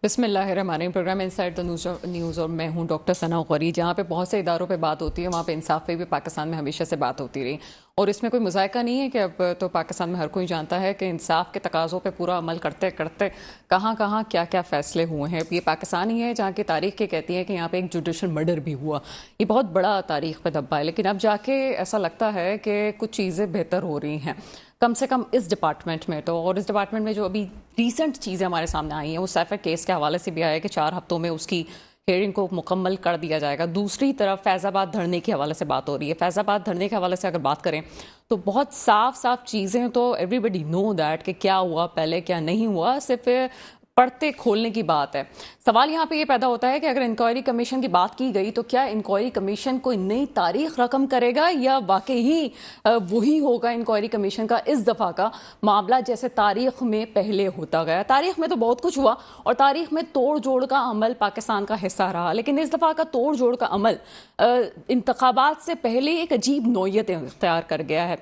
بسم اللہ الرحمن الرحیم۔ پروگرام انسائڈ دا نیوز اور میں ہوں ڈاکٹر ثنا غوری۔ جہاں پہ بہت سے اداروں پہ بات ہوتی ہے وہاں پہ انصاف پہ بھی پاکستان میں ہمیشہ سے بات ہوتی رہی، اور اس میں کوئی مذائقہ نہیں ہے کہ اب تو پاکستان میں ہر کوئی جانتا ہے کہ انصاف کے تقاضوں پہ پورا عمل کرتے کرتے کہاں کہاں کیا کیا فیصلے ہوئے ہیں۔ یہ پاکستان ہی ہے جہاں کی تاریخ یہ کہتی ہے کہ یہاں پہ ایک جوڈیشل مرڈر بھی ہوا، یہ بہت بڑا تاریخ پہ دھبا ہے، لیکن اب جا کے ایسا لگتا ہے کہ کچھ چیزیں بہتر ہو رہی ہیں، کم سے کم اس ڈپارٹمنٹ میں تو۔ اور اس ڈپارٹمنٹ میں جو ابھی ریسنٹ چیزیں ہمارے سامنے آئی ہیں وہ سیفر کیس کے حوالے سے بھی آیا ہے کہ 4 ہفتوں میں اس کی ہیئرنگ کو مکمل کر دیا جائے گا۔ دوسری طرف فیض آباد دھرنے کے حوالے سے بات ہو رہی ہے۔ فیض آباد دھرنے کے حوالے سے اگر بات کریں تو بہت صاف چیزیں تو ایوری بڈی نو دیٹ کہ کیا ہوا پہلے کیا نہیں ہوا، صرف پڑھتے کھولنے کی بات ہے۔ سوال یہاں پہ یہ پیدا ہوتا ہے کہ اگر انکوائری کمیشن کی بات کی گئی تو کیا انکوائری کمیشن کوئی نئی تاریخ رقم کرے گا یا واقعی وہی ہوگا انکوائری کمیشن کا اس دفعہ کا معاملہ جیسے تاریخ میں پہلے ہوتا گیا۔ تاریخ میں تو بہت کچھ ہوا اور تاریخ میں توڑ جوڑ کا عمل پاکستان کا حصہ رہا، لیکن اس دفعہ کا توڑ جوڑ کا عمل انتخابات سے پہلے ایک عجیب نوعیت اختیار کر گیا ہے۔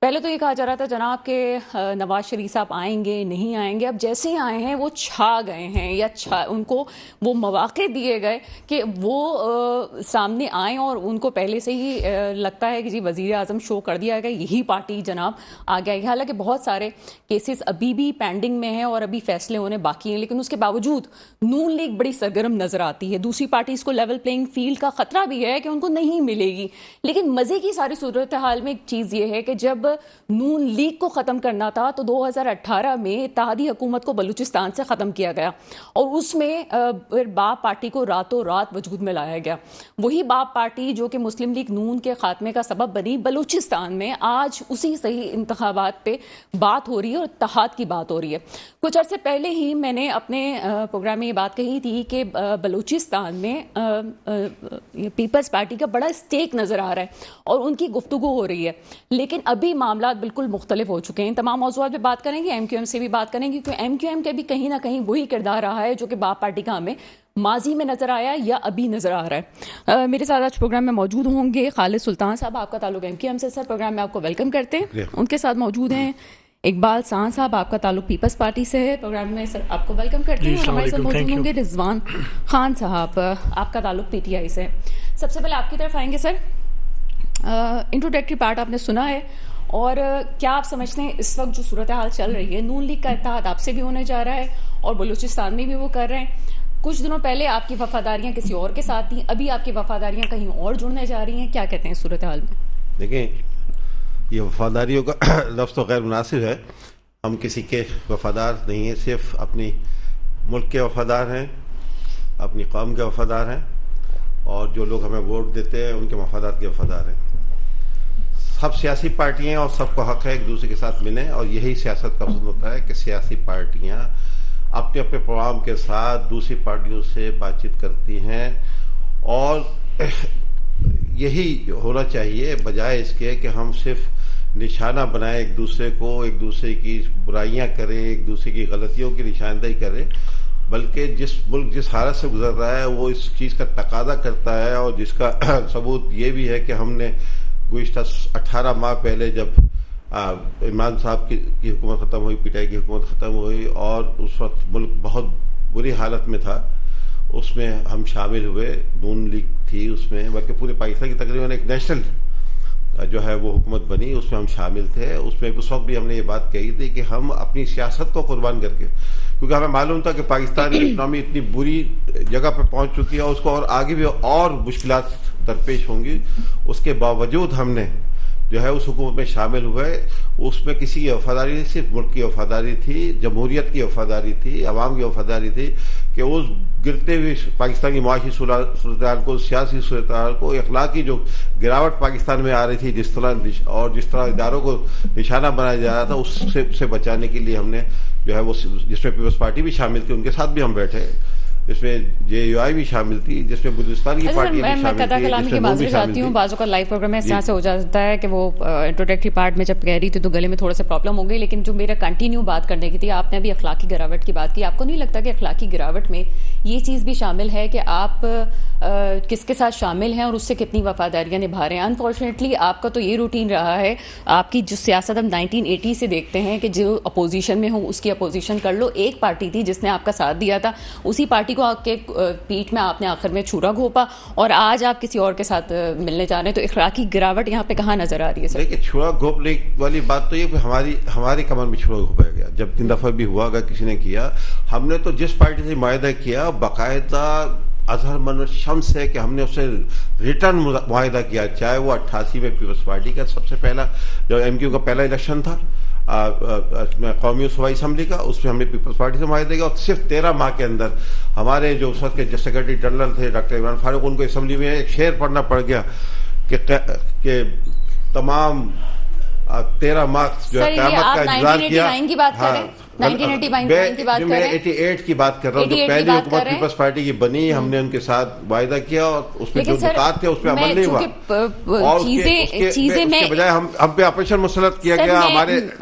پہلے تو یہ کہا جا رہا تھا جناب کہ نواز شریف صاحب آئیں گے نہیں آئیں گے، اب جیسے ہی آئے ہیں وہ چھا گئے ہیں یا ان کو وہ مواقع دیے گئے کہ وہ سامنے آئیں، اور ان کو پہلے سے ہی لگتا ہے کہ جی وزیر اعظم شو کر دیا گیا، یہی پارٹی جناب آگے آئی۔ حالانکہ بہت سارے کیسز ابھی بھی پینڈنگ میں ہیں اور ابھی فیصلے ہونے باقی ہیں، لیکن اس کے باوجود نون لیگ بڑی سرگرم نظر آتی ہے۔ دوسری پارٹیز کو لیول پلینگ فیلڈ کا خطرہ بھی ہے کہ ان کو نہیں ملے گی، لیکن مزے کی ساری صورتحال میں ایک چیز یہ ہے کہ جب نون لیگ کو ختم کرنا تھا تو 2018 میں اتحادی حکومت کو بلوچستان سے ختم کیا گیا، اور اس میں پھر باپ پارٹی کو راتوں رات وجود میں لایا گیا۔ وہی باپ پارٹی جو کہ مسلم لیگ نون کے خاتمے کا سبب بنی، بلوچستان میں آج اسی صحیح انتخابات پہ بات ہو رہی ہے اور اتحاد کی بات ہو رہی ہے۔ کچھ عرصے پہلے ہی میں نے اپنے پروگرام میں یہ بات کہی تھی کہ بلوچستان میں پیپلز پارٹی کا بڑا اسٹیک نظر آ رہا ہے اور ان کی گفتگو ہو رہی ہے، لیکن ابھی معاملات بالکل مختلف ہو چکے ہیں۔ تمام موضوعات پہ بات کریں گے، ایم کیو ایم سے بھی بات کریں گے، کیونکہ ایم کیو ایم کے بھی کہیں نہ کہیں وہی کردار رہا ہے جو کہ باپ پارٹی کا ہمیں ماضی میں نظر آیا یا ابھی نظر آ رہا ہے۔ میرے ساتھ آج پروگرام میں موجود ہوں گے خالد سلطان صاحب، آپ کا تعلق ایم کیو ایم سے، سر پروگرام میں آپ کو ویلکم کرتے ہیں۔ ان کے ساتھ موجود ہیں اقبال سان صاحب، آپ کا تعلق پیپلز پارٹی سے ہے، پروگرام میں سر آپ کو ویلکم کرتے ہیں۔ اور ہمارے ساتھ موجود ہوں گے رضوان خان صاحب، آپ کا تعلق پی ٹی آئی سے۔ سب سے پہلے آپ کی طرف آئیں گے سر، انٹروڈکٹری پارٹ آپ نے سنا ہے، اور کیا آپ سمجھتے ہیں اس وقت جو صورتحال چل رہی ہے، نون لیگ کا اتحاد آپ سے بھی ہونے جا رہا ہے اور بلوچستان میں بھی وہ کر رہے ہیں، کچھ دنوں پہلے آپ کی وفاداریاں کسی اور کے ساتھ تھیں، ابھی آپ کی وفاداریاں کہیں اور جڑنے جا رہی ہیں، کیا کہتے ہیں صورتحال میں؟ دیکھیں، یہ وفاداریوں کا لفظ تو غیر مناسب ہے، ہم کسی کے وفادار نہیں ہیں، صرف اپنی ملک کے وفادار ہیں، اپنی قوم کے وفادار ہیں، اور جو لوگ ہمیں ووٹ دیتے ہیں ان کے مفادات کے وفادار ہیں۔ سب سیاسی پارٹیاں اور سب کو حق ہے ایک دوسرے کے ساتھ ملیں، اور یہی سیاست کا حسن ہوتا ہے کہ سیاسی پارٹیاں اپنے اپنے پروگرام کے ساتھ دوسری پارٹیوں سے بات چیت کرتی ہیں، اور یہی ہونا چاہیے، بجائے اس کے کہ ہم صرف نشانہ بنائیں ایک دوسرے کو، ایک دوسرے کی برائیاں کریں، ایک دوسرے کی غلطیوں کی نشاندہی کریں، بلکہ جس ملک جس حالت سے گزر رہا ہے وہ اس چیز کا تقاضا کرتا ہے، اور جس کا ثبوت یہ بھی ہے کہ ہم نے گزشتہ 18 ماہ پہلے جب عمران صاحب کی حکومت ختم ہوئی، پی ٹی آئی کی حکومت ختم ہوئی، اور اس وقت ملک بہت بری حالت میں تھا، اس میں ہم شامل ہوئے، نون لیگ تھی اس میں، بلکہ پورے پاکستان کی تقریباً ایک نیشنل جو ہے وہ حکومت بنی، اس میں ہم شامل تھے۔ اس میں اس وقت بھی ہم نے یہ بات کہی تھی کہ ہم اپنی سیاست کو قربان کر کے، کیونکہ ہمیں معلوم تھا کہ پاکستان کی اکنامی اتنی بری جگہ پہ پہنچ چکی ہے اور اس کو اور آگے بھی اور مشکلات درپیش ہوں گی، اس کے باوجود ہم نے جو ہے اس حکومت میں شامل ہوئے۔ اس میں کسی کی وفاداری نہیں، صرف ملک کی وفاداری تھی، جمہوریت کی وفاداری تھی، عوام کی وفاداری تھی، کہ اس گرتے ہوئے پاکستان کی معاشی صورتحال کو، سیاسی صورتحال کو، اخلاقی جو گراوٹ پاکستان میں آ رہی تھی، جس طرح اداروں کو نشانہ بنایا جا رہا تھا، اس سے بچانے کے لیے ہم نے جو ہے وہ، جس میں پیپلز پارٹی بھی شامل تھی، ان کے ساتھ بھی ہم بیٹھے، اس میں JUI بھی شامل تھی, جس میں بلوچستان کی پارٹی بھی شامل قطع تھی, کلامی کی معذرت چاہتی ہوں, بعض اوقات لائیو پروگرام میں اس طرح سے ہو جاتا ہے کہ وہ انٹروڈکٹری پارٹ میں جب کہہ رہی تھی تو گلے میں تھوڑا سا پرابلم ہو گئی, لیکن جو میرا کنٹینیو بات کرنے کی تھی, آپ نے ابھی اخلاقی گراوٹ کی بات کی. آپ کو نہیں لگتا کہ اخلاقی گراوٹ میں یہ چیز بھی شامل ہے کہ آپ کس کے ساتھ شامل ہیں اور اس سے کتنی وفاداریاں نبھا رہے ہیں؟ انفارچونیٹلی آپ کا تو یہ روٹین رہا ہے, آپ کی جو سیاست ہم 1980 سے دیکھتے ہیں کہ جو اپوزیشن میں ہو اس کی اپوزیشن کر لو. ایک پارٹی تھی جس نے آپ کا ساتھ دیا تھا, اسی پارٹی کو آپ کے پیٹ میں آپ نے آخر میں چھرا گھونپا, اور آج آپ کسی اور کے ساتھ ملنے جا رہے ہیں. تو اخلاقی گراوٹ یہاں پہ کہاں نظر آ رہی ہے سر؟ دیکھیے, چھرا گھونپنے والی بات تو یہ کہ ہماری کمر میں چھرا گھونپا گیا. جب 3 دفعہ بھی ہوا, اگر کسی نے کیا, ہم نے تو جس پارٹی سے معاہدہ کیا باقاعدہ اظہر من شمس ہے کہ ہم نے اس سے ریٹرن معاہدہ کیا, چاہے وہ 88 میں پیپلز پارٹی کا سب سے پہلا جو MQ کا پہلا الیکشن تھا قومی صوبائی اسمبلی کا, اس میں ہم نے پیپلز پارٹی سے معاہدہ کیا, اور صرف 13 ماہ کے اندر ہمارے جو اس وقت کے سیکرٹری جنرل تھے ڈاکٹر عمران فاروق, ان کو اسمبلی میں ایک شعر پڑھنا پڑ گیا کہ تمام 13 ماہ جو ہے قیامت کا انتظار کیا. 1989 کی بات کریں, 1989 کی بات کریں, میں 88 کی بات کر رہا ہوں, جو پہلی حکومت پیپلز پارٹی کی بنی, ہم نے ان کے ساتھ معاہدہ کیا اور اس میں جو نکات تھے اس پہ عمل نہیں ہوا, اور چیزیں میں بجائے ہم پہ آپریشن مسلط کیا گیا,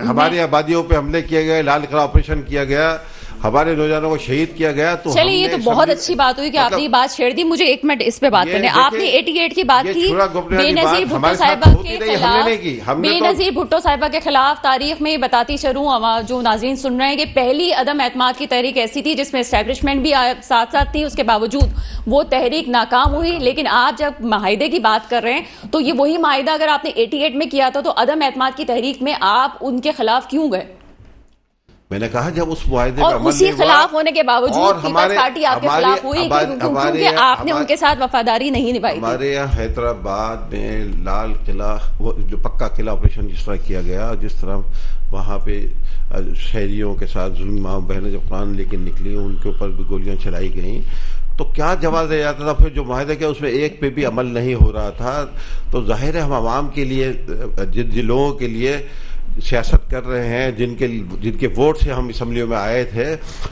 ہماری آبادیوں پہ حملے کیے گئے, لال قلعہ آپریشن کیا گیا, ہمارے نوجوانوں کو شہید کیا گیا. تو چلیے یہ تو بہت اچھی بات ہوئی کہ آپ نے یہ بات چھیڑ دی. مجھے 1 منٹ اس پہ بات کرنے, آپ نے 88 کی بات کی, بے نظیر بھٹو صاحبہ کے خلاف, بے نظیر بھٹو صاحبہ کے خلاف تاریخ میں بتاتی چلوں جو ناظرین سن رہے ہیں کہ پہلی عدم اعتماد کی تحریک ایسی تھی جس میں اسٹیبلشمنٹ بھی ساتھ ساتھ تھی, اس کے باوجود وہ تحریک ناکام ہوئی. لیکن آپ جب معاہدے کی بات کر رہے ہیں تو یہ وہی معاہدہ اگر آپ نے 88 میں کیا تھا تو عدم اعتماد کی تحریک میں آپ ان کے خلاف کیوں گئے؟ میں نے کہا جب اس معاہدے اور اسی خلاف ہونے کے باوجود پیپلز پارٹی آپ کے خلاف ہوئی کیونکہ آپ نے ان کے ساتھ وفاداری نہیں نبھائی. ہمارے یہاں حیدرآباد میں لال قلعہ, وہ جو پکا قلعہ آپریشن جس طرح کیا گیا, جس طرح وہاں پہ شہریوں کے ساتھ ظلم, ماں بہنیں جب قرآن لے کے نکلی ان کے اوپر بھی گولیاں چلائی گئیں, تو کیا جواب دیا جاتا تھا؟ پھر جو معاہدہ کیا اس میں ایک پہ بھی عمل نہیں ہو رہا تھا. تو ظاہر ہے ہم عوام کے لیے, جن لوگوں کے لیے سیاست کر رہے ہیں, جن کے ووٹ سے ہم اسمبلیوں میں آئے تھے,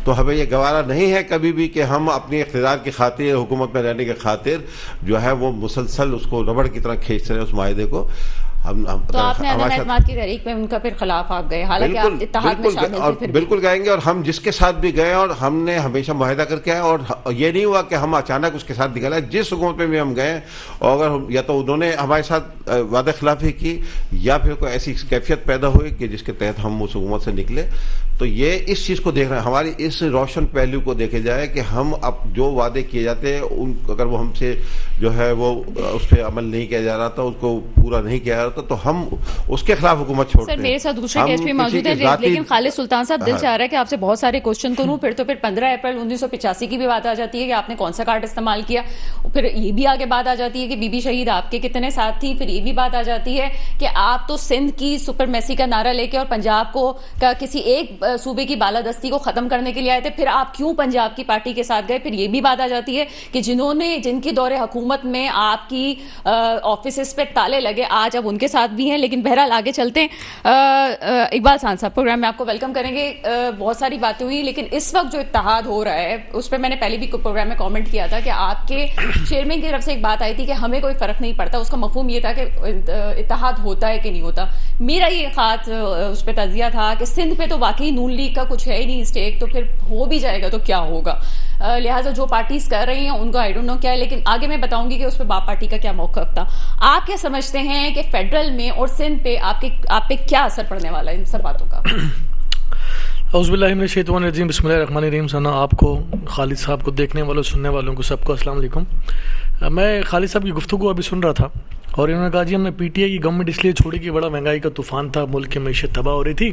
تو ہمیں یہ گوارا نہیں ہے کبھی بھی کہ ہم اپنی اقتدار کی خاطر, حکومت میں رہنے کی خاطر جو ہے وہ مسلسل اس کو ربڑ کی طرح کھینچتے رہے اس معاہدے کو. تو آپ نے عدم اعتماد کی تحریک میں ان کا پھر خلاف آپ گئے, حالانکہ آپ اتحاد میں شامل تھے. بالکل گئیں گے, اور ہم جس کے ساتھ بھی گئے, اور ہم نے ہمیشہ معاہدہ کر کے آئے, اور یہ نہیں ہوا کہ ہم اچانک اس کے ساتھ نکلے. جس حکومت میں بھی ہم گئے, اور اگر یا تو انہوں نے ہمارے ساتھ وعدہ خلافی کی, یا پھر کوئی ایسی کیفیت پیدا ہوئی کہ جس کے تحت ہم اس حکومت سے نکلے. تو یہ اس چیز کو دیکھ رہے ہیں, ہماری اس روشن پہلو کو دیکھے جائے کہ ہم اب جو وعدے کیے جاتے ہیں اگر وہ ہم سے جو ہے وہ اس پہ عمل نہیں کیا جا رہا تھا, اس کو پورا نہیں کیا جا رہا تھا, تو ہم اس کے خلاف حکومت چھوڑتے ہیں. سر میرے ساتھ دوسرے گیسٹ بھی موجود ہیں, لیکن خالد سلطان صاحب دل چاہ رہا ہے کہ آپ سے بہت سارے کوشچن کروں. پھر تو 15 اپریل 1985 کی بھی بات آ جاتی ہے کہ آپ نے کون سا کارڈ استعمال کیا, پھر یہ بھی آگے بات آ جاتی ہے کہ بی بی شہید آپ کے کتنے ساتھ تھی, پھر یہ بھی بات آ جاتی ہے کہ آپ تو سندھ کی سپرمیسی کا نعرہ لے کے اور پنجاب کو کسی ایک صوبے کی بالادستی کو ختم کرنے کے لیے آئے تھے, پھر آپ کیوں پنجاب کی پارٹی کے ساتھ گئے. پھر یہ بھی بات آ جاتی ہے کہ جن کی دور حکومت میں آپ کی آفیسز پہ تالے لگے, آج اب ان کے ساتھ بھی ہیں. لیکن بہرحال آگے چلتے ہیں. اقبال خان صاحب پروگرام میں آپ کو ویلکم کریں گے. بہت ساری باتیں ہوئی, لیکن اس وقت جو اتحاد ہو رہا ہے اس پہ میں نے پہلے بھی پروگرام میں کامنٹ کیا تھا کہ آپ کے چیئرمین کی طرف سے ایک بات آئی تھی کہ ہمیں کوئی فرق نہیں پڑتا. اس کا مفہوم یہ تھا کہ اتحاد ہوتا ہے کہ نہیں ہوتا. میرا یہ خط اس پہ تجزیہ تھا کہ سندھ پہ تو واقعی نون لیگ کا کچھ ہے ہی نہیں اسٹیک, تو پھر ہو بھی جائے گا تو کیا ہوگا. لہٰذا جو پارٹیز کر رہی ہیں ان کا آئی ڈونٹ نو کیا ہے, لیکن آگے میں بتاؤں گی کہ اس پہ باپ پارٹی کا کیا موقف تھا. آپ کیا سمجھتے ہیں کہ فیڈرل میں اور سندھ پہ آپ پہ کیا اثر پڑنے والا ہے ان سب باتوں کا؟ اعوذ باللہ من الشیطان الرجیم, بسم اللہ الرحمن الرحیم. ثنا آپ کو, خالد صاحب کو, دیکھنے والوں سننے والوں کو سب کو السلام علیکم. میں خالد صاحب کی گفتگو ابھی سن رہا تھا, اور انہوں نے کہا جی ہم نے PTI کی گورنمنٹ اس لیے چھوڑی کہ بڑا مہنگائی کا طوفان تھا, ملک کی معیشت تباہ ہو رہی تھی,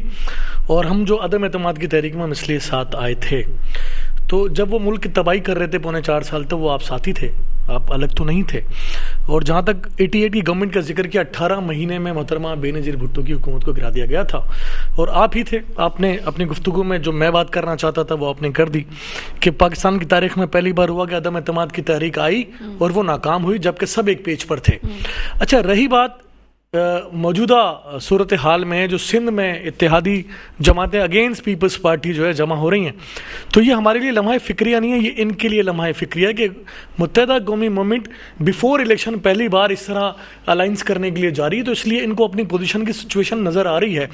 اور ہم جو عدم اعتماد کی تحریک میں ہم اس لیے ساتھ آئے تھے. تو جب وہ ملک کی تباہی کر رہے تھے 4.5 سال تک, وہ آپ ساتھی تھے, آپ الگ تو نہیں تھے. اور جہاں تک 88 کی گورنمنٹ کا ذکر کیا, 18 مہینے میں محترمہ بے نظیر بھٹو کی حکومت کو گرا دیا گیا تھا, اور آپ ہی تھے. آپ نے اپنی گفتگو میں جو میں بات کرنا چاہتا تھا وہ آپ نے کر دی کہ پاکستان کی تاریخ میں پہلی بار ہوا کہ عدم اعتماد کی تحریک آئی اور وہ ناکام ہوئی, جبکہ سب ایک پیج پر تھے. اچھا, رہی بات موجودہ صورتحال میں جو سندھ میں اتحادی جماعتیں اگینسٹ پیپلز پارٹی جو ہے جمع ہو رہی ہیں، تو یہ ہمارے لیے لمحہ فکریہ نہیں ہے، یہ ان کے لیے لمحہ فکریہ ہے کہ متحدہ قومی موومنٹ بیفور الیکشن پہلی بار اس طرح الائنس کرنے کے لیے جا رہی ہے، تو اس لیے ان کو اپنی پوزیشن کی سچویشن نظر آ رہی ہے.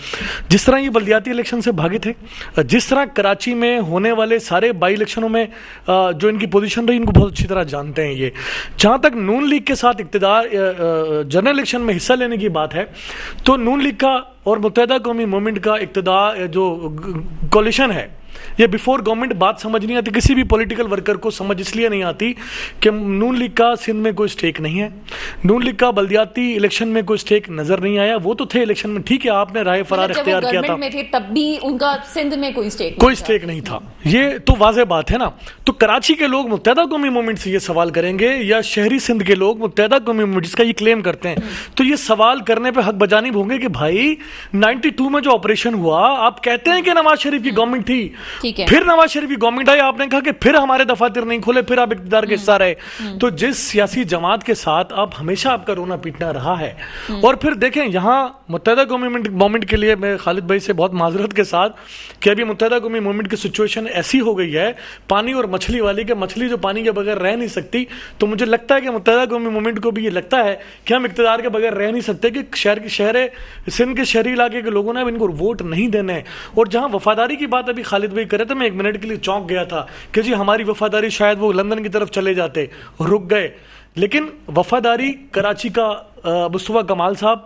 جس طرح یہ بلدیاتی الیکشن سے بھاگے تھے، جس طرح کراچی میں ہونے والے سارے بائی الیکشنوں میں جو ان کی پوزیشن رہی، ان کو بہت اچھی طرح جانتے ہیں. یہ جہاں تک نون لیگ کے ساتھ اقتدار جنرل الیکشن میں حصہ لینے کی بات ہے، تو نون لیگ کا اور متحدہ قومی موومنٹ کا اقتدار جو کولیشن ہے، یہ بیفور گورنمنٹ بات سمجھ نہیں آتی. کسی بھی پولیٹیکل ورکر کو سمجھ اس لیے نہیں آتی کہ نون لیگ کا سندھ میں کوئی سٹیک نہیں ہے، نون لیگ کا بلدیاتی الیکشن میں کوئی سٹیک نظر نہیں آیا. وہ تو تھے الیکشن میں، ٹھیک ہے، آپ نے رائے فرار اختیار کیا تھا، میں تھے تب بھی ان کا سندھ میں کوئی سٹیک نہیں تھا. یہ تو واضح بات ہے نا. تو کراچی کے لوگ متحدہ قومی موومنٹ سے یہ سوال کریں گے، یا شہری سندھ کے لوگ متحدہ قومی موومنٹ جس کا یہ کلیم کرتے ہیں، تو یہ سوال کرنے پہ حق بجانب ہوں گے کہ بھائی 92 میں جو آپریشن ہوا، آپ کہتے ہیں کہ نواز شریف کی گورنمنٹ تھی، پھر نواز شریف کی گورنمنٹ آئی، آپ نے کہا کہ پھر ہمارے دفاتر نہیں کھولے، پھر آپ اقتدار کے حصہ رہے. تو جس سیاسی جماعت کے ساتھ آپ ہمیشہ آپ کا رونا پیٹنا رہا ہے. اور پھر دیکھیں یہاں متحدہ قومی موومنٹ کے لیے میں خالد بھائی سے بہت معذرت کے ساتھ کہ ابھی متحدہ قومی موومنٹ کی سچویشن ایسی ہو گئی ہے پانی اور مچھلی والی، کہ مچھلی جو پانی کے بغیر رہ نہیں سکتی. تو مجھے لگتا ہے کہ متحدہ قومی موومنٹ کو بھی یہ لگتا ہے کہ ہم اقتدار کے بغیر رہ نہیں سکتے، کہ شہر سندھ کے شہری علاقے کے لوگوں نے اب ان کو ووٹ نہیں دینے. اور جہاں وفاداری کی بات ابھی خالد بھائی کرے تھے، میں ایک منٹ کے لیے چونک گیا تھا کہ جی ہماری وفاداری شاید وہ لندن کی طرف چلے جاتے، رک گئے. لیکن وفاداری کراچی کا مصطفیٰ کمال صاحب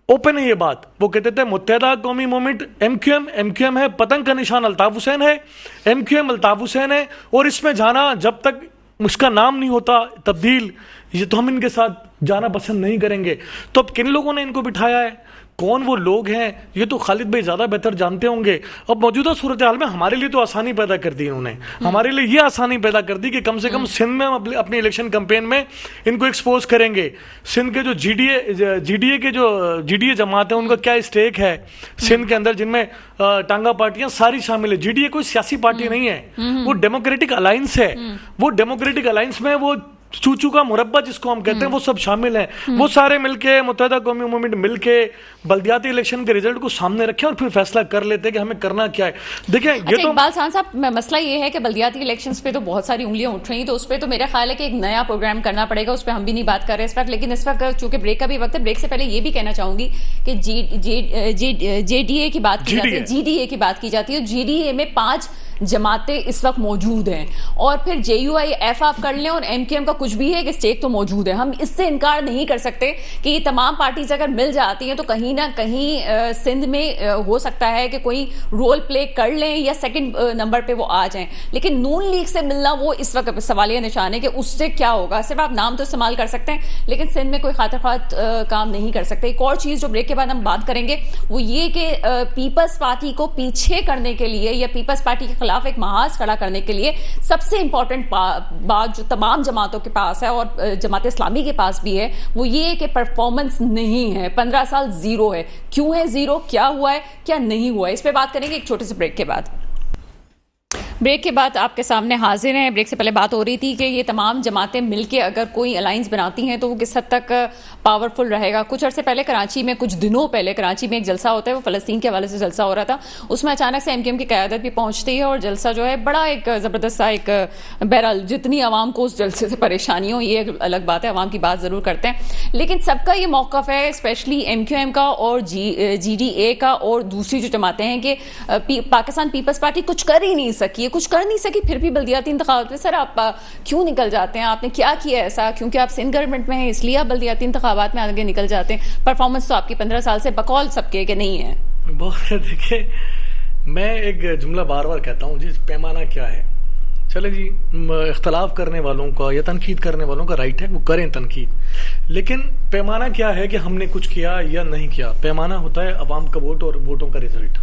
اوپن ہے یہ بات، وہ کہتے تھے متحدہ قومی موومنٹ ایم کیو ایم ہے، پتنگ کا نشان الطاف حسین ہے، ایم کیو ایم الطاف حسین ہے، اور اس میں جانا جب تک اس کا نام نہیں ہوتا تبدیل، یہ تو ہم ان کے ساتھ جانا پسند نہیں کریں گے. تو اب کن لوگوں نے ان کو بٹھایا ہے، کون وہ لوگ ہیں، یہ تو خالد بھائی زیادہ بہتر جانتے ہوں گے. اب موجودہ صورتحال میں ہمارے لیے تو آسانی پیدا کر دی انہوں نے، ہمارے لیے یہ آسانی پیدا کر دی کہ کم سے کم سندھ میں ہم اپنی الیکشن کمپین میں ان کو ایکسپوز کریں گے. سندھ کے جو جی ڈی اے جماعت ہے، ان کا کیا اسٹیک ہے سندھ کے اندر، جن میں ٹانگا پارٹیاں ساری شامل ہے. جی ڈی اے کوئی سیاسی پارٹی نہیں ہے، وہ ڈیموکریٹک الائنس ہے. وہ ڈیموکریٹک الائنس میں وہ چوچو کا مربع جس کو ہم کہتے ہیں وہ سب شامل ہیں. وہ سارے مل کے متحدہ قومی موومنٹ مل کے بلدیاتی الیکشن کے رزلٹ کو سامنے رکھیں اور پھر فیصلہ کر لیتے کہ ہمیں کرنا کیا ہے. دیکھیں یہ تو اقبال خان صاحب، مسئلہ یہ ہے کہ بلدیاتی الیکشنز پہ تو بہت ساری انگلیاں اٹھ رہی ہیں، تو اس پہ تو میرا خیال ہے کہ ایک نیا پروگرام کرنا پڑے گا، اس پہ ہم بھی نہیں بات کر رہے اس وقت. لیکن اس وقت چونکہ بریک کا بھی وقت ہے، بریک سے پہلے یہ بھی کہنا چاہوں گی کہ جے ڈی اے کی بات کی جاتی ہے، جی ڈی اے کی بات کی جاتی ہے. جی ڈی اے میں 5 جماعتیں اس وقت موجود ہیں، اور پھر جے یو آئی ایف آپ کر لیں، اور ایم کیو ایم کا کچھ بھی ہے کہ اسٹیک تو موجود ہے. ہم اس سے انکار نہیں کر سکتے کہ یہ تمام پارٹیز اگر مل جاتی ہیں تو کہیں نہ کہیں سندھ میں ہو سکتا ہے کہ کوئی رول پلے کر لیں یا سیکنڈ نمبر پہ وہ آ جائیں. لیکن نون لیگ سے ملنا وہ اس وقت سوالیہ نشان ہے کہ اس سے کیا ہوگا. صرف آپ نام تو استعمال کر سکتے ہیں لیکن سندھ میں کوئی خاطر خواہ کام نہیں کر سکتے. ایک اور چیز جو بریک کے بعد ہم بات کریں گے وہ یہ کہ پیپلز پارٹی کو پیچھے کرنے کے لیے یا پیپلز پارٹی کے خلاف ایک محاذ کھڑا کرنے کے لیے سب سے امپورٹنٹ بات جو تمام جماعتوں کے پاس ہے اور جماعت اسلامی کے پاس بھی ہے وہ یہ ہے کہ پرفارمنس نہیں ہے. 15 سال زیرو ہے. کیوں ہے زیرو؟ کیا ہوا ہے، کیا نہیں ہوا ہے؟ اس پہ بات کریں گے ایک چھوٹے سے بریک کے بعد. بریک کے بعد آپ کے سامنے حاضر ہیں. بریک سے پہلے بات ہو رہی تھی کہ یہ تمام جماعتیں مل کے اگر کوئی الائنس بناتی ہیں تو وہ کس حد تک پاورفل رہے گا. کچھ عرصے پہلے کراچی میں، کچھ دنوں پہلے کراچی میں ایک جلسہ ہوتا ہے، وہ فلسطین کے حوالے سے جلسہ ہو رہا تھا. اس میں اچانک سے ایم کیو ایم کی قیادت بھی پہنچتی ہے اور جلسہ جو ہے بڑا ایک زبردست سا ایک، بہرحال جتنی عوام کو اس جلسے سے پریشانی ہو یہ الگ بات ہے، عوام کی بات ضرور کرتے ہیں، لیکن سب کا یہ موقف ہے اسپیشلی ایم کیو ایم کا اور جی ڈی اے کا اور دوسری جو جماعتیں ہیں کہ پاکستان پیپلز پارٹی کچھ کر ہی نہیں سکی ہے، کچھ کر نہیں سکی. پھر بھی بلدیاتی انتخابات میں سر آپ کیوں نکل جاتے ہیں؟ آپ نے کیا کیا ایسا؟ کیونکہ آپ سندھ گورنمنٹ میں ہیں اس لیے آپ بلدیاتی انتخابات میں آگے نکل جاتے ہیں. پرفارمنس تو آپ کی 15 سال سے بقول سب کے کہ نہیں ہے. بہت دیکھیں، میں ایک جملہ بار بار کہتا ہوں، جی پیمانہ کیا ہے. چلے جی، اختلاف کرنے والوں کا یا تنقید کرنے والوں کا رائٹ ہے، وہ کریں تنقید، لیکن پیمانہ کیا ہے کہ ہم نے کچھ کیا یا نہیں کیا. پیمانہ ہوتا ہے عوام کا ووٹ اور ووٹوں کا رزلٹ.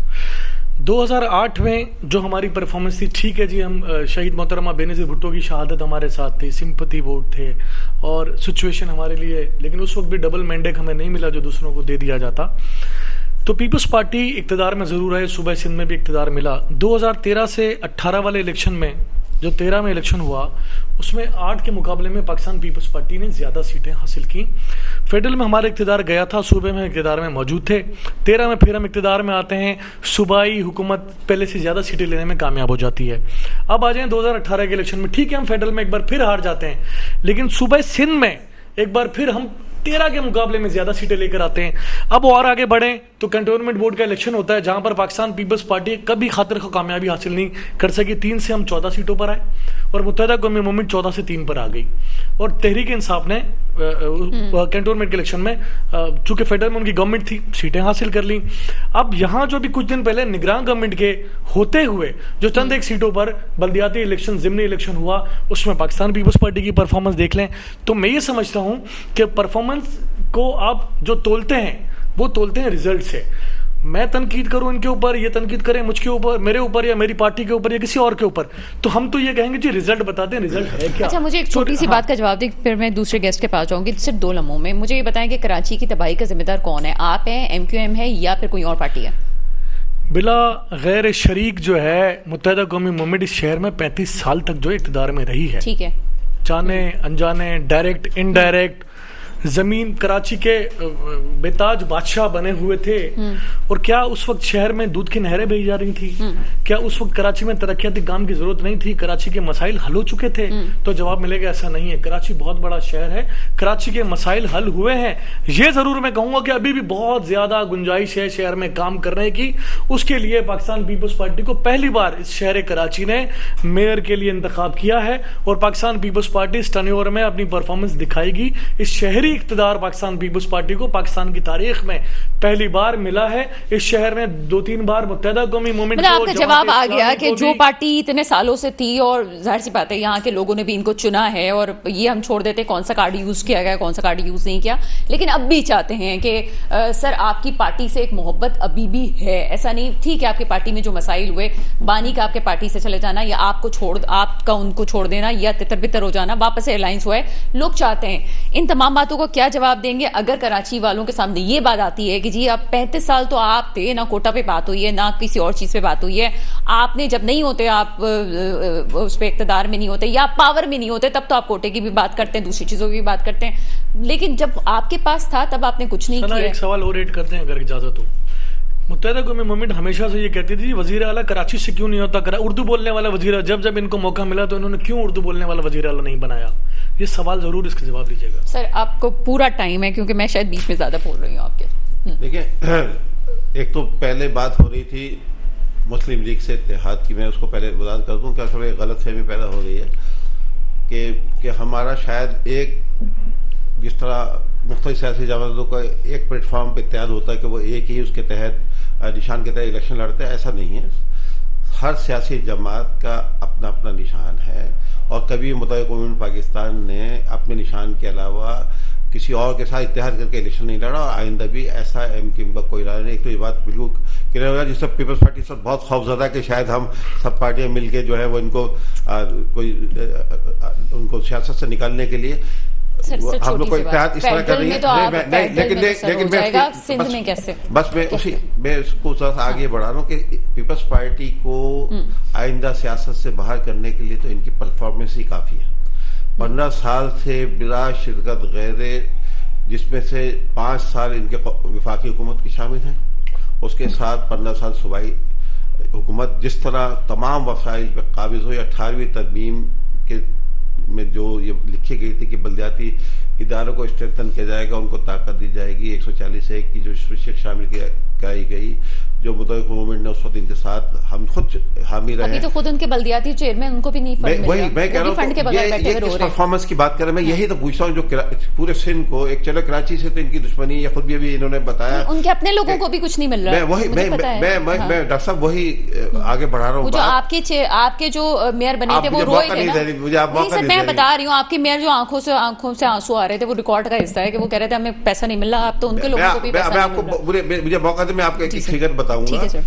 2008 میں جو ہماری پرفارمنس تھی، ٹھیک ہے جی، ہم شہید محترمہ بے نظیر بھٹو کی شہادت ہمارے ساتھ تھی، سمپتی ووٹ تھے اور سچویشن ہمارے لیے، لیکن اس وقت بھی ڈبل مینڈیٹ ہمیں نہیں ملا جو دوسروں کو دے دیا جاتا. تو پیپلز پارٹی اقتدار میں ضرور ہے، صوبہ سندھ میں بھی اقتدار ملا. 2013 سے 18 والے الیکشن میں جو 13 میں الیکشن ہوا اس میں 8 کے مقابلے میں پاکستان پیپلز پارٹی نے زیادہ سیٹیں حاصل کی. فیڈرل میں ہمارا اقتدار گیا تھا, صوبے میں اقتدار میں موجود تھے. 13 میں پھر ہم اقتدار میں آتے ہیں, صوبائی حکومت پہلے سے زیادہ سیٹیں لینے میں کامیاب ہو جاتی ہے. اب آ جائیں 2018 کے الیکشن میں, ٹھیک ہے ہم فیڈرل میں ایک بار پھر ہار جاتے ہیں, لیکن صوبہ سندھ میں ایک بار پھر ہم 13 کے مقابلے میں زیادہ سیٹیں لے کر آتے ہیں. اب اور آگے بڑھیں تو کنٹونمنٹ بورڈ کا الیکشن ہوتا ہے, جہاں پر پاکستان پیپلز پارٹی کبھی خاطر کو کامیابی حاصل نہیں کر سکی. 3 سے ہم 14 سیٹوں پر آئے اور متحدہ قومی موومنٹ 14 سے 3 پر آ گئی. اور تحریک انصاف نے کنٹونمنٹ کے الیکشن میں چونکہ فیڈرل میں ان کی گورنمنٹ تھی, سیٹیں حاصل کر لیں. اب یہاں جو بھی کچھ دن پہلے نگران گورنمنٹ کے ہوتے ہوئے جو چند ایک سیٹوں پر بلدیاتی الیکشن, ضمنی الیکشن ہوا, اس میں پاکستان پیپلز پارٹی کی پرفارمنس دیکھ لیں تو میں یہ سمجھتا ہوں کہ پرفارمنس کو آپ جو تولتے ہیں وہ تولتے ہیں رزلٹ سے. میں تنقید کروں ان کے اوپر, یہ تنقید کریں مجھ کے اوپر, میرے اوپر یا میری پارٹی کے اوپر یا کسی اور کے اوپر, تو ہم تو یہ کہیں گے جی رزلٹ بتاتے ہیں, رزلٹ ہے کیا. اچھا مجھے ایک چھوٹی سی بات کا جواب دیں, پھر میں دوسرے گیسٹ کے پاس جاؤں گی. صرف 2 لمحوں میں مجھے یہ بتائیں کہ کراچی کی تباہی کا ذمہ دار کون ہے؟ آپ ہیں, MQM ہے, یا پھر کوئی اور پارٹی ہے؟ بلا غیر شریک جو ہے متحدہ قومی موومنٹ اس شہر میں 35 سال تک جو اقتدار میں رہی ہے, ٹھیک ہے, جانے انجانے, ڈائریکٹ انڈائریکٹ. زمین کراچی کے بےتاج بادشاہ بنے ہوئے تھے, اور کیا اس وقت شہر میں دودھ کی نہریں بہی جا رہی تھی؟ کیا اس وقت کراچی میں ترقیاتی کام کی ضرورت نہیں تھی؟ کراچی کے مسائل حل ہو چکے تھے؟ تو جواب ملے گا ایسا نہیں ہے. کراچی بہت بڑا شہر ہے, کراچی کے مسائل حل ہوئے ہیں. یہ ضرور میں کہوں گا کہ ابھی بھی بہت زیادہ گنجائش ہے شہر میں کام کرنے کی. اس کے لیے پاکستان پیپلز پارٹی کو پہلی بار اس شہر کراچی نے میئر کے لیے انتخاب کیا ہے, اور پاکستان پیپلز پارٹی اس ٹرنیور میں اپنی پرفارمنس دکھائے گی. اس شہری اقتدار پاکستان پیپلز پارٹی کو پاکستان کی تاریخ میں پہلی بار ملا ہے. اس شہر میں 2-3 بار متحدہ قومی موومنٹ آپ کا جواب آ گیا کہ جو پارٹی اتنے سالوں سے تھی, اور ظاہر سی بات ہے یہاں کے لوگوں نے بھی ان کو چنا ہے, اور یہ ہم چھوڑ دیتے کون سا کارڈ یوز کیا گیا, کون سا کارڈ یوز نہیں کیا, لیکن اب بھی چاہتے ہیں کہ سر آپ کی پارٹی سے ایک محبت ابھی بھی ہے. ایسا نہیں, ٹھیک ہے آپ کی پارٹی میں جو مسائل ہوئے, بانی کا آپ کے پارٹی سے چلے جانا, یا آپ کا ان کو چھوڑ دینا, یا تتر بتر ہو جانا, واپس سے الائنس ہوا ہے, لوگ چاہتے ہیں. ان تمام باتوں کو کیا جواب دیں گے اگر کراچی والوں کے سامنے یہ بات آتی ہے کہ جی آپ 35 سال تو آپ تھے, نہ کوٹا پہ بات ہوئی ہے, نہ کسی اور چیز پہ بات ہوئی ہے, آپ نے جب نہیں ہوتے, آپ اس پہ اقتدار میں نہیں ہوتے یا پاور میں نہیں ہوتے, تب تو آپ کوٹے کی بھی بات کرتے ہیں, دوسری چیزوں کی بھی بات کرتے ہیں, لیکن جب آپ کے پاس تھا تب آپ نے کچھ نہیں کیا. ایک سوال اور ایڈ کرتے ہیں اگر اجازت ہو. متحدہ قومی موومنٹ ہمیشہ سے یہ کہتی تھی وزیر اعلیٰ کراچی سے کیوں نہیں ہوتا, اردو بولنے والا وزیر, جب ان کو موقع ملا تو انہوں نے کیوں اردو بولنے والا وزیر اعلیٰ نہیں بنایا؟ یہ سوال ضرور اس کا جواب دیجیے گا. سر آپ کو پورا ٹائم ہے, کیونکہ میں شاید بیچ میں زیادہ بول رہی ہوں آپ کے. دیکھیں, ایک تو پہلے بات ہو رہی تھی مسلم لیگ سے اتحاد کی, میں اس کو پہلے وضاحت کر دوں کہ اصل میں غلط فہمی پیدا ہو رہی ہے کہ ہمارا شاید ایک, جس طرح مختلف سیاسی جماعتوں کا ایک پلیٹ فارم پہ اتحاد ہوتا ہے کہ وہ ایک ہی اس کے تحت نشان کے تحت الیکشن لڑتے ہیں, ایسا نہیں ہے. ہر سیاسی جماعت کا اپنا اپنا نشان ہے, اور کبھی متحدہ قومی پاکستان نے اپنے نشان کے علاوہ کسی اور کے ساتھ اتحاد کر کے الیکشن نہیں لڑا, اور آئندہ بھی ایسا MQM کا کوئی ارادہ نہیں. ایک تو یہ بات بالکل کلیئر ہو گیا, جس سے پیپلز پارٹی سے بہت خوف زدہ کہ شاید ہم سب پارٹیاں مل کے جو ہے وہ ان کو سیاست سے نکالنے کے لیے ہم لوگ کو اتحاد اس طرح کر رہی ہے. لیکن بس میں اس کو آگے بڑھا رہا ہوں کہ پیپلز پارٹی کو آئندہ سیاست سے باہر کرنے کے لیے تو ان کی پرفارمنس ہی کافی ہے. 15 سال سے بلا شرکت غیرے, جس میں سے 5 سال ان کے وفاقی حکومت کی شامل ہیں, اس کے ساتھ 15 سال صوبائی حکومت, جس طرح تمام وسائل پہ قابض ہوئی. 18ویں ترمیم کے میں جو یہ لکھی گئی تھی کہ بلدیاتی اداروں کو اسٹرینتھن کیا جائے گا, ان کو طاقت دی جائے گی, 140(1) کی جو شامل کی گئی, جو متحدہ موومنٹ نے اس وقت ان کے ساتھ ہم خود حامی رہے. ابھی تو خود ان کے بلدیاتی چیئرمین ان کو بھی نہیں فنڈ مل رہا, میں کہہ رہا ہوں یہ کس پرفارمنس کی بات کر رہے ہیں. میں یہی تو پوچھتا ہوں جو پورے سندھ کو, ایک چلو کراچی سے تو ان کی دشمنی, یا خود بھی ابھی انہوں نے بتایا ان کے اپنے لوگوں کو بھی کچھ نہیں مل رہا. میں ڈاکٹر صاحب وہی آگے بڑھا رہا ہوں. جو آپ کے جو میئر بنے تھے وہ روئے تھے, میں بتا رہی ہوں آپ کے میئر جو آنکھوں سے آنسو آ رہے تھے, وہ ریکارڈ کا حصہ ہے کہ وہ کہہ رہے تھے ہمیں پیسہ نہیں مل رہا. آپ تو ان کے لوگوں کو بھی پیسہ نہیں مل رہا. مجھے موقع دے, میں آپ کو ایک فگر بتاؤں گا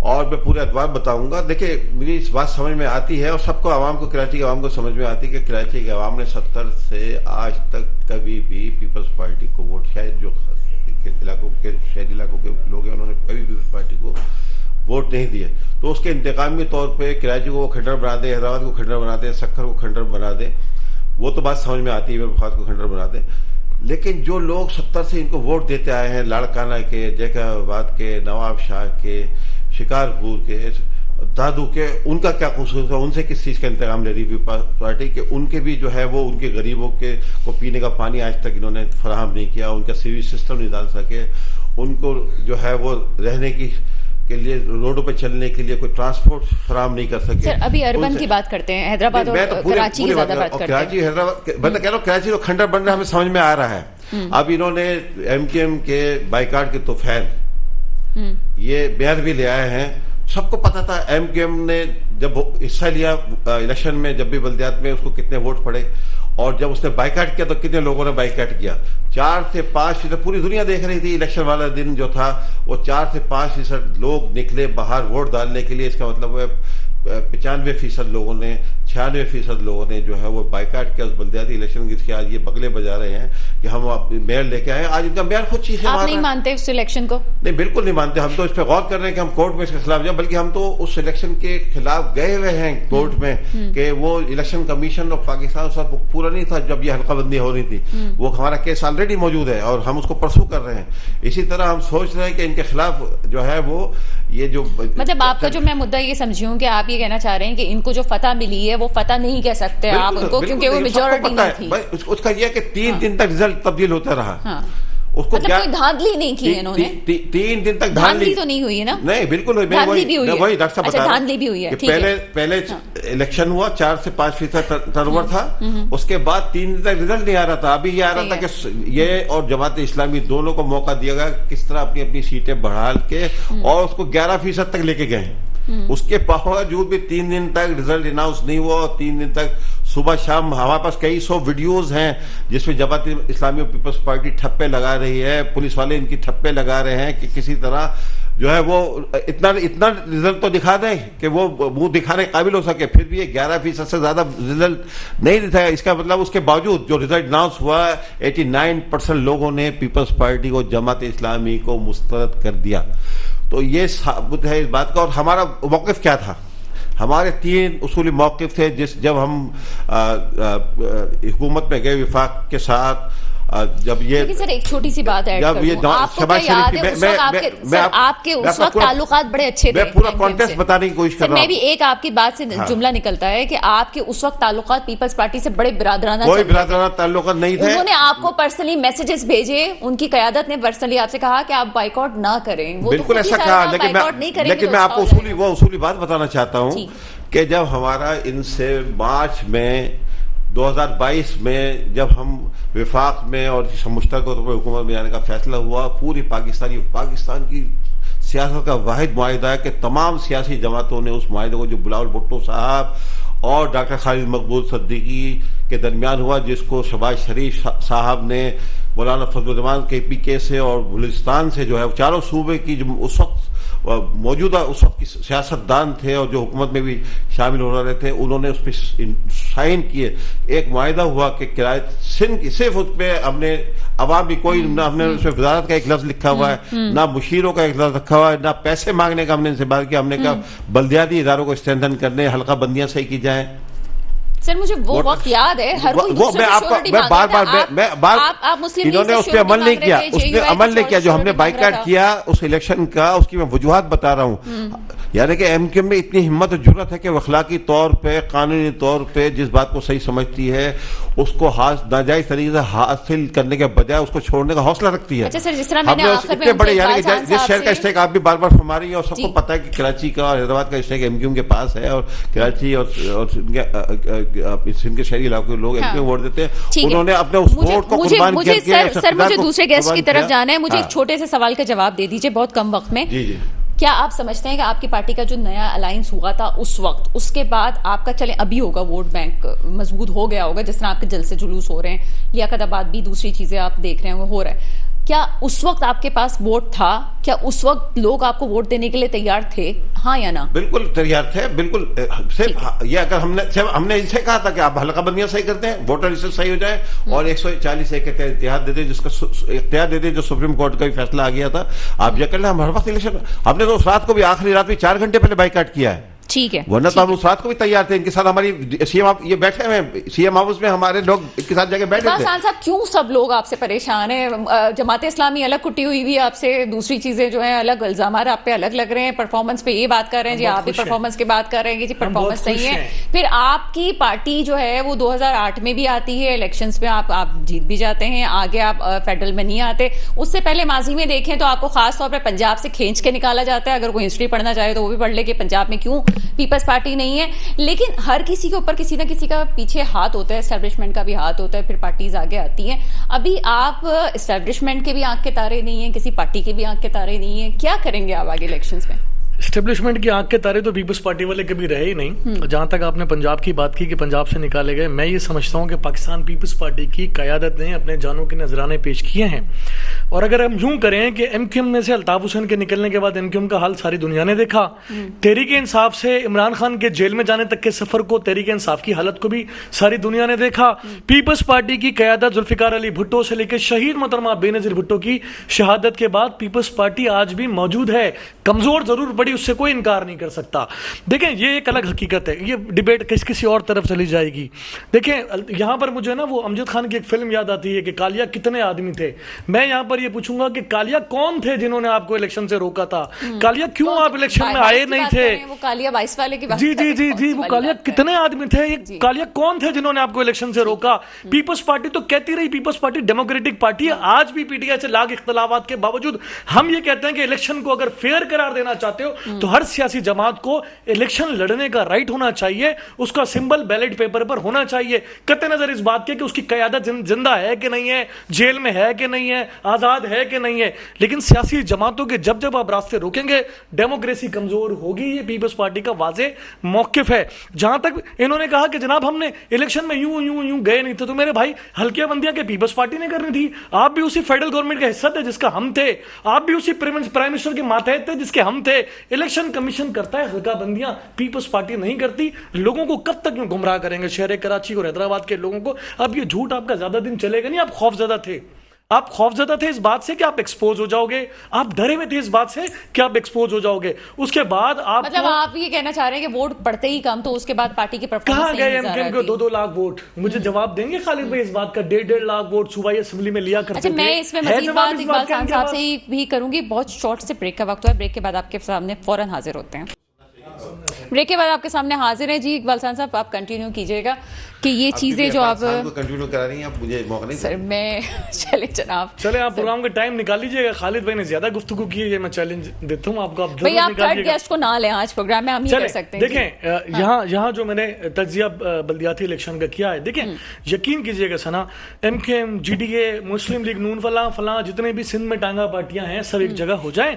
اور میں پورے ادوار بتاؤں گا. دیکھیں مجھے اس بات سمجھ میں آتی ہے, اور سب کو عوام کو, کراچی کے عوام کو سمجھ میں آتی ہے کہ کراچی کے عوام نے 70 سے آج تک کبھی بھی پیپلز پارٹی کو ووٹ, شاید جو علاقوں کے شہری علاقوں کے لوگ ہیں انہوں نے کبھی پیپلز پارٹی کو ووٹ نہیں دیے، تو اس کے انتقامی طور پہ کراچی کو وہ کھنڈر بنا دے، حیدرآباد کو کھنڈر بنا دے، سکھر کو کھنڈر بنا دے، وہ تو بات سمجھ میں آتی ہے، خاص کو کھنڈر بنا دے. لیکن جو لوگ 70 سے ان کو ووٹ دیتے آئے ہیں، لاڑکانہ کے، جیکاباد کے، نواب شاہ کے، شکارپور کے، دادو کے، ان کا کیا قصور تھا؟ ان سے کس چیز کا انتقام لے رہی پیپلز پارٹی کہ ان کے بھی جو ہے وہ ان کے غریبوں کے کو پینے کا پانی آج تک انہوں نے فراہم نہیں کیا، ان کا سیویج سسٹم نہیں ڈال سکے، ان کو جو ہے وہ رہنے کے لیے روڈوں پہ چلنے کے لیے کوئی ٹرانسپورٹ فراہم نہیں کر سکے. سر ابھی اربن کی بات کرتے ہیں، حیدرآباد اور کراچی کی زیادہ بات کرتے ہیں. کراچی حیدرآباد میں کہہ رہا ہوں، کراچی تو کھنڈر بن رہا ہمیں سمجھ میں آ رہا ہے. اب انہوں نے ایم کیو ایم کے بائیکاٹ کے طوفان یہ بیان بھی لے آئے ہیں. سب کو پتا تھا ایم کیو ایم نے جب حصہ لیا الیکشن میں، جب بھی بلدیات میں، اس کو کتنے ووٹ پڑے، اور جب اس نے بائیکاٹ کیا تو کتنے لوگوں نے بائیکاٹ کیا. 4 سے 5% پوری دنیا دیکھ رہی تھی. الیکشن والا دن جو تھا وہ 4 سے 5% لوگ نکلے باہر ووٹ ڈالنے کے لیے. اس کا مطلب ہے 95% لوگوں نے، 96% لوگوں نے جو ہے وہ بائیکاٹ کیا اس بلدیاتی الیکشن کی. اس کے آج یہ بگلے بجا رہے ہیں کہ ہم میئر لے کے آئے. آج ان کا میئر خود چیخے مار رہا ہے. آپ نہیں مانتے اس الیکشن کو؟ نہیں، بالکل نہیں مانتے. ہم تو اس پہ غور کر رہے ہیں کہ ہم کورٹ میں اس کے خلاف جائیں، بلکہ ہم تو اس الیکشن کے خلاف گئے ہوئے ہیں کورٹ میں کہ وہ الیکشن کمیشن آف پاکستان اس وقت پورا نہیں تھا جب یہ حلقہ بندی ہو رہی تھی. وہ ہمارا کیس آلریڈی موجود ہے اور ہم اس کو پرسو کر رہے ہیں. اسی طرح ہم سوچ رہے ہیں کہ ان کے خلاف جو ہے وہ یہ جو مطلب آپ کا جو میں مدعا یہ سمجھی ہوں کہ آپ یہ کہنا چاہ رہے ہیں کہ ان کو جو فتح ملی ہے وہ فتح نہیں کہہ سکتے آپ ان کو، کیونکہ وہ میجورٹی نہیں تھی. اس کا یہ ہے کہ 3 دن تک رزلٹ تبدیل ہوتا رہا. اس کو کوئی دھاندلی نہیں کی انہوں نے. 3 دن تک دھاندلی تو نہیں ہوئی ہے نا؟ نہیں، بالکل وہی ڈاکٹر صاحب بتا دھاندلی بھی ہوئی ہے. پہلے الیکشن ہوا، 4 سے 5% ٹرن اوور تھا. اس کے بعد 3 دن تک رزلٹ نہیں آ رہا تھا. ابھی یہ آ رہا تھا کہ یہ اور جماعت اسلامی دونوں کو موقع دیا گیا کس طرح اپنی اپنی سیٹیں بڑھا کے اور اس کو 11% تک لے کے گئے. اس کے باوجود بھی 3 دن تک رزلٹ اناؤنس نہیں ہوا. اور 3 دن تک صبح شام ہمارے پاس کئی 100 ویڈیوز ہیں جس میں جماعت اسلامی اور پیپلز پارٹی ٹھپے لگا رہی ہے، پولیس والے ان کی ٹھپے لگا رہے ہیں کہ کسی طرح جو ہے وہ اتنا رزلٹ تو دکھا دیں کہ وہ منہ دکھانے قابل ہو سکے. پھر بھی یہ 11% سے زیادہ رزلٹ نہیں دکھایا. اس کا مطلب اس کے باوجود جو رزلٹ اناؤنس ہوا 89% لوگوں نے پیپلز پارٹی کو، جماعت اسلامی کو مسترد کر دیا. تو یہ ثابت ہے اس بات کا. اور ہمارا موقف کیا تھا؟ ہمارے 3 اصولی موقف تھے. جب ہم حکومت میں گئے وفاق کے ساتھ، جب یہ سر ایک چھوٹی سی بات ایڈ کر دوں، آپ کو کیا یاد ہے اس وقت آپ کے اس وقت تعلقات بڑے اچھے تھے؟ میں پورا کانٹیکسٹ بتانے کی کوشش کر رہا ہوں. میں بھی ایک آپ کی بات سے جملہ نکلتا ہے کہ آپ کے اس وقت تعلقات پیپلز پارٹی سے بڑے برادرانہ، کوئی برادرانہ تعلقات نہیں تھے. انہوں نے آپ کو پرسنلی میسیجز بھیجے، ان کی قیادت نے پرسنلی آپ سے کہا کہ آپ بائیکاٹ نہ کریں. بالکل ایسا کہا، لیکن میں آپ کو اصولی بات بتانا چاہتا ہوں کہ جب ہمارا ان سے مارچ میں 2022 میں جب ہم وفاق میں اور مشترکہ طور پر حکومت میں جانے کا فیصلہ ہوا، پوری پاکستان کی سیاست کا واحد معاہدہ ہے کہ تمام سیاسی جماعتوں نے اس معاہدے کو جو بلاول بھٹو صاحب اور ڈاکٹر خالد مقبول صدیقی کے درمیان ہوا، جس کو شہباز شریف صاحب نے مولانا فضل الرحمان کے پی کے سے اور بلوچستان سے جو ہے چاروں صوبے کی جو اس وقت موجودہ اس وقت کی سیاست دان تھے اور جو حکومت میں بھی شامل ہو رہے تھے، انہوں نے اس پہ سائن کیے. ایک معاہدہ ہوا کہ کرایہ سندھ کی صرف اس پہ ہم نے عوام بھی کوئی نہ ہم نے اس میں وزارت کا ایک لفظ لکھا ہوا ہے، نہ مشیروں کا ایک لفظ رکھا ہوا ہے، نہ پیسے مانگنے کا ہم نے ان سے بات کیا. ہم نے کہا بلدیاتی اداروں کو اسٹرینتھن کرنے، حلقہ بندیاں صحیح کی جائیں. سر مجھے وہ وقت یاد ہے، ہر کوئی دوسرے کو شیورٹی مانگتا تھا. آپ مسلم لیگ سے انہوں نے اس پہ عمل نہیں کیا، اس نے عمل نہیں کیا. جو ہم نے بائیکاٹ کیا اس الیکشن کا، اس کی میں وجوہات بتا رہا ہوں. یعنی کہ ایم کیو ایم میں اتنی ہمت اور جرأت ہے کہ وہ اخلاقی طور پہ، قانونی طور پہ جس بات کو صحیح سمجھتی ہے اس کو ناجائز طریقے سے حاصل کرنے کے بجائے اس کو چھوڑنے کا حوصلہ رکھتی ہے. اچھا سر، جس طرح میں نے آخر میں بڑے یعنی کہ جس شہر کا اسٹیک آپ بھی بار بار فرما رہی ہیں اور سب کو پتا ہے کہ کراچی کا اور حیدرآباد کا اسٹیک ایم کیو ایم کے پاس ہے، اور کراچی اور سندھ کے شہری علاقوں کے لوگ ایم کیو ایم ووٹ دیتے ہیں. انہوں نے اپنے اس ووٹ کو قربان کر کے سر مجھے دوسرے گیسٹ کی طرف جانا ہے. مجھے ایک چھوٹے سے سوال کا جواب دے دیجیے بہت کم وقت میں. جی. کیا آپ سمجھتے ہیں کہ آپ کی پارٹی کا جو نیا الائنس ہوا تھا اس وقت، اس کے بعد آپ کا چلیں ابھی ہوگا ووٹ بینک مضبوط ہو گیا ہوگا، جس طرح آپ کے جلسے جلوس ہو رہے ہیں، لیاقت آباد بھی دوسری چیزیں آپ دیکھ رہے ہیں وہ ہو رہا ہے، کیا اس وقت آپ کے پاس ووٹ تھا؟ کیا اس وقت لوگ آپ کو ووٹ دینے کے لیے تیار تھے، ہاں یا نہ؟ بالکل تیار تھے، بالکل. صرف یہ اگر ہم نے اسے کہا تھا کہ آپ حلقہ بندیاں صحیح کرتے ہیں، ووٹر لسٹ صحیح ہو جائے اور 140 کے تحت اتحاد دے دیں، جس کا اختیار دے دیں جو سپریم کورٹ کا بھی فیصلہ آ گیا تھا. آپ یہ کر لیں. ہم ہر وقت الیکشن، ہم نے تو اس رات کو بھی، آخری رات بھی 4 گھنٹے پہلے بائیکاٹ کیا ہے. ٹھیک ہے، ورنہ تو ہم اس رات کو بھی تیار تھے. ان کے ساتھ ہماری سی ایم یہ بیٹھے ہوئے سی ایم ہاؤس میں، ہمارے لوگ ان کے ساتھ جا کے بیٹھے تھے. صاحب کیوں سب لوگ آپ سے پریشان ہیں؟ جماعت اسلامی الگ کٹی ہوئی بھی آپ سے، دوسری چیزیں جو ہیں الگ، الزامات آپ پہ الگ لگ رہے ہیں، پرفارمنس پہ یہ بات کر رہے ہیں جی، آپ بھی پرفارمنس کی بات کر رہے ہیں کہ جی پرفارمنس نہیں ہے. پھر آپ کی پارٹی جو ہے وہ 2008 میں بھی آتی ہے، الیکشنز میں آپ جیت بھی جاتے ہیں، آگے آپ فیڈرل میں نہیں آتے. اس سے پہلے ماضی میں دیکھیں تو آپ کو خاص طور پہ پنجاب سے کھینچ کے نکالا جاتا ہے. اگر کوئی ہسٹری پڑھنا چاہے تو وہ بھی پڑھ لے کہ پنجاب میں کیوں پیپلز پارٹی نہیں ہے. لیکن ہر کسی کے اوپر کسی نہ کسی کا پیچھے ہاتھ ہوتا ہے، اسٹیبلشمنٹ کا بھی ہاتھ ہوتا ہے، پھر پارٹیز آگے آتی ہیں. ابھی آپ اسٹیبلشمنٹ کے بھی آنکھ کے تارے نہیں ہیں، کسی پارٹی کے بھی آنکھ کے تارے نہیں ہیں، کیا کریں گے آپ آگے الیکشنز میں؟ اسٹیبلشمنٹ کی آنکھ کے تارے تو پیپلز پارٹی والے کبھی رہے ہی نہیں. جہاں تک آپ نے پنجاب کی بات کی کہ پنجاب سے نکالے گئے، میں یہ سمجھتا ہوں کہ پاکستان پیپلز پارٹی کی قیادت نے اپنے جانوں کے نذرانے پیش کیے ہیں. اور اگر ہم یوں کریں کہ ایم کیو ایم میں سے الطاف حسین کے نکلنے کے بعد ایم کیو ایم کا حال ساری دنیا نے دیکھا، تحریک انصاف سے عمران خان کے جیل میں جانے تک کے سفر کو، تحریک انصاف کی حالت کو بھی ساری دنیا نے دیکھا. پیپلز پارٹی کی قیادت ذوالفقار علی بھٹو سے لے کے شہید محترمہ بے نظیر بھٹو کی شہادت کے بعد پیپلز پارٹی آج بھی موجود ہے. کمزور ضرور پڑی، اس سے کوئی انکار نہیں کر سکتا. دیکھیں یہ ایک الگ حقیقت ہے، یہ ڈیبیٹ کسی اور طرف چلی جائے گی. دیکھیں یہاں پر مجھے نا وہ امجد خان کی ایک فلم یاد آتی ہے کہ کالیا کتنے آدمی تھے. میں یہاں پر یہ پوچھوں گا کہ کالیا کون تھے جنہوں نے آپ کو الیکشن سے روکا تھا؟ کالیا کیوں آپ الیکشن میں آئے نہیں تھے؟ وہ کالیا 22 والے کی بات، جی جی جی جی وہ کالیا کتنے آدمی تھے؟ یہ کالیا کون تھے جنہوں نے آپ کو الیکشن سے روکا؟ پیپلز پارٹی تو کہتی رہی پیپلز پارٹی ڈیموکریٹک پارٹی ہے. آج بھی پی ٹی آئی سے لاکھ اختلافات کے باوجود ہم یہ کہتے ہیں کہ الیکشن کو اگر فیئر قرار دینا چاہتے ہو تو ہر سیاسی جماعت کو الیکشن لڑنے کا رائٹ ہونا چاہیے، اس کا سمبل بیلٹ پیپر پر ہونا چاہیے، قطع نظر اس بات کے کہ اس کی قیادت زندہ ہے کہ نہیں ہے، جیل میں ہے کہ نہیں ہے، آزاد ہے کہ نہیں ہے. لیکن سیاسی جماعتوں کے جب آپ راستے روکیں گے ڈیموکریسی کمزور ہوگی. یہ پیپلز پارٹی کا واضح موقف ہے. جہاں تک انہوں نے کہا کہ جناب ہم نے الیکشن میں یوں گئے نہیں تھے، تو میرے بھائی حلقیاں بندیاں کے پیپلز پارٹی نے کرنی تھی. آپ بھی اسی فیڈرل گورنمنٹ کا حصہ تھے جس کا ہم تھے، آپ بھی اسی پرائم منسٹر کے ماتحت تھے جس کے ہم تھے. الیکشن کمیشن کرتا ہے حلقہ بندیاں، پیپلز پارٹی نہیں کرتی. لوگوں کو کب تک گمراہ کریں گے، شہر کراچی اور حیدرآباد کے لوگوں کو؟ اب یہ جھوٹ آپ کا زیادہ دن چلے گا نہیں. آپ خوفزدہ تھے، آپ خوفزدہ تھے اس بات سے کہ آپ ایکسپوز ہو جاؤ گے، آپ ڈرے ہوئے تھے اس بات سے کہ آپ ایکسپوز ہو جاؤ گے. اس کے بعد آپ مطلب آپ یہ کہنا چاہ رہے ہیں کہ ووٹ پڑتے ہی کم تو اس کے بعد پارٹی کی پرفارمنس کہاں گئے ایم کیو ایم کو 2 لاکھ ووٹ؟ مجھے جواب دیں گے خالد بھائی اس بات کا؟ 1.5 لاکھ ووٹ صوبائی اسمبلی میں لیا کرتے تھے. میں اس میں مزید بات اقبال خان صاحب سے ہی بھی کروں گی. بہت شارٹ سے بریک کا وقت ہوا ہے، بریک کے بعد آپ کے سامنے فوراً حاضر ہوتے ہیں. بریک کے بعد آپ کے سامنے حاضر ہیں جی اقبال خان صاحب. آپ کنٹینیو کیجیے گا کہ یہ چیزیں جو آپ کنٹینیو کرا رہی ہیں، آپ مجھے موقع نہیں سر میں چلے جناب چلے آپ پروگرام کا ٹائم نکال لیجیے گا. خالد بھائی نے زیادہ گفتگو کی ہے، میں چیلنج دیتا ہوں آپ کو. بھائی آپ تھرڈ گیسٹ کو نہ لیں آج پروگرام میں، ہم یہ کر سکتے ہیں. دیکھیں یہاں جو میں نے تجزیہ بلدیاتی الیکشن کا کیا ہے، دیکھیں یقین کیجیے گا سنا، ایم کیو ایم، جی ڈی اے، مسلم لیگ نون، فلاں جتنے بھی سندھ میں ٹانگا پارٹیاں ہیں سب ایک جگہ ہو جائیں.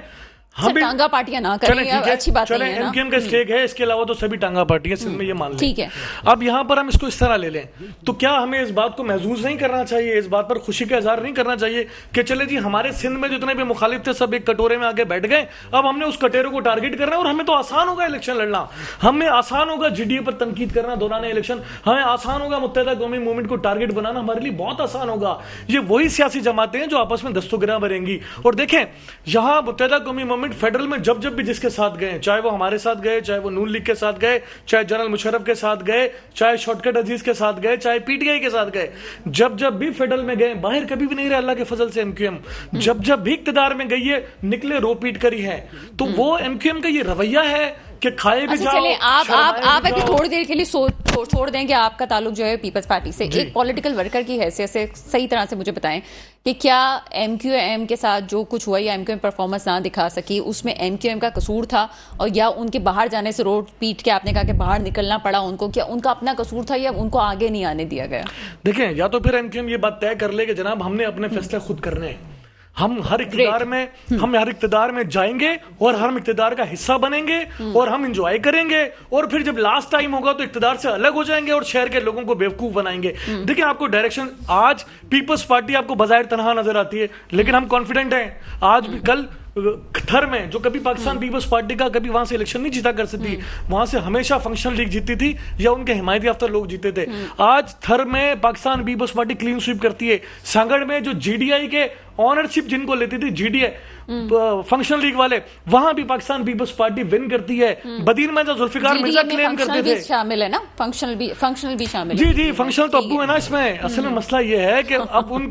ٹانگا پارٹیاں نہ کریں، اچھی بات نہیں ہے. ایم کیو ایم کا اسٹیک ہے، اس کے علاوہ تو سبھی ٹانگا پارٹیاں سندھ میں، یہ مان لیں. ٹھیک ہے. اب یہاں پر ہم اس کو اس طرح لے لیں تو کیا ہمیں اس بات کو محظوظ نہیں کرنا چاہیے، اس بات پر خوشی کا اظہار نہیں کرنا چاہیے کہ چلے جی ہمارے سندھ میں جتنے بھی مخالف تھے سب ایک کٹورے میں آگے بیٹھ گئے، اب ہم نے اس کٹورے کو ٹارگٹ کرنا ہے اور ہمیں تو آسان ہوگا الیکشن لڑنا، ہمیں آسان ہوگا جی ڈی اے پر تنقید کرنا دوران الیکشن، ہمیں آسان ہوگا متحدہ قومی موومنٹ کو ٹارگٹ بنانا، ہمارے لیے بہت آسان ہوگا. یہ وہی سیاسی جماعتیں ہیں جو آپس میں دست و گراں بھریں گی. اور دیکھیں یہاں متحدہ قومی موومنٹ فیڈرل میں جب بھی جس کے ساتھ گئے، چاہے وہ ہمارے ساتھ گئے، چاہے وہ نون لیگ کے ساتھ گئے، چاہے جنرل مشرف کے ساتھ گئے، چاہے شارٹ کٹ عزیز کے ساتھ گئے، چاہے پی ٹی آئی کے ساتھ گئے، جب بھی فیڈرل میں گئے باہر کبھی بھی نہیں رہے اللہ کے فضل سے. ایم کیو ایم جب بھی اقتدار میں گئی ہے نکلے رو پیٹ کر ہی ہے. تو وہ ایم کیو ایم کا یہ رویہ ہے کہ کھائے بھی جاؤ. آپ ابھی تھوڑی دیر کے لیے چھوڑ دیں کہ آپ کا تعلق جو ہے پیپلز پارٹی سے، ایک پولیٹیکل ورکر کی حیثیت سے صحیح طرح سے مجھے بتائیں کہ کیا ایم کیو ایم کے ساتھ جو کچھ ہوا یا ایم کیو ایم پرفارمنس نہ دکھا سکی اس میں ایم کیو ایم کا قصور تھا، اور یا ان کے باہر جانے سے روڈ پیٹ کے آپ نے کہا کہ باہر نکلنا پڑا ان کو، کیا ان کا اپنا قصور تھا یا ان کو آگے نہیں آنے دیا گیا؟ دیکھیں یا تو پھر ایم کیو ایم یہ بات طے کر لے کہ جناب ہم نے اپنے فیصلے خود کرنے ہیں، ہم ہر اقتدار میں جائیں گے اور ہم اقتدار کا حصہ بنیں گے اور ہم انجوائے کریں گے, اور پھر جب لاسٹ ٹائم ہوگا تو اقتدار سے الگ ہو جائیں گے اور شہر کے لوگوں کو بیوقوف بنائیں گے. دیکھیں آپ کو ڈائریکشن, آج پیپلز پارٹی آپ کو بظاہر تنہا نظر آتی ہے, لیکن ہم کانفیڈنٹ ہیں. آج بھی کل تھر میں جو کبھی پاکستان پیپلز پارٹی کا کبھی وہاں سے الیکشن نہیں جیتا کر سکتی, وہاں سے ہمیشہ فنکشنل لیگ جیتی تھی یا ان کے حمایت یافتہ لوگ جیتے تھے. آج تھر میں Pakistan Peoples Party clean sweep کرتی ہے. سانگڑ میں جو جی ڈی آئی کے آنرشپ جن کو لیتی تھی G D I Functional League والے, وہاں بھی پاکستان پیپلز پارٹی ون کرتی ہے. بدین میں جو ذوالفقار مرزا کلیم کرتے تھے, شامل ہے نا, فنکشنل بھی شامل ہے. جی فنکشنل تو ابو ہے نا اس میں. اصل میں مسئلہ یہ ہے کہ اب ان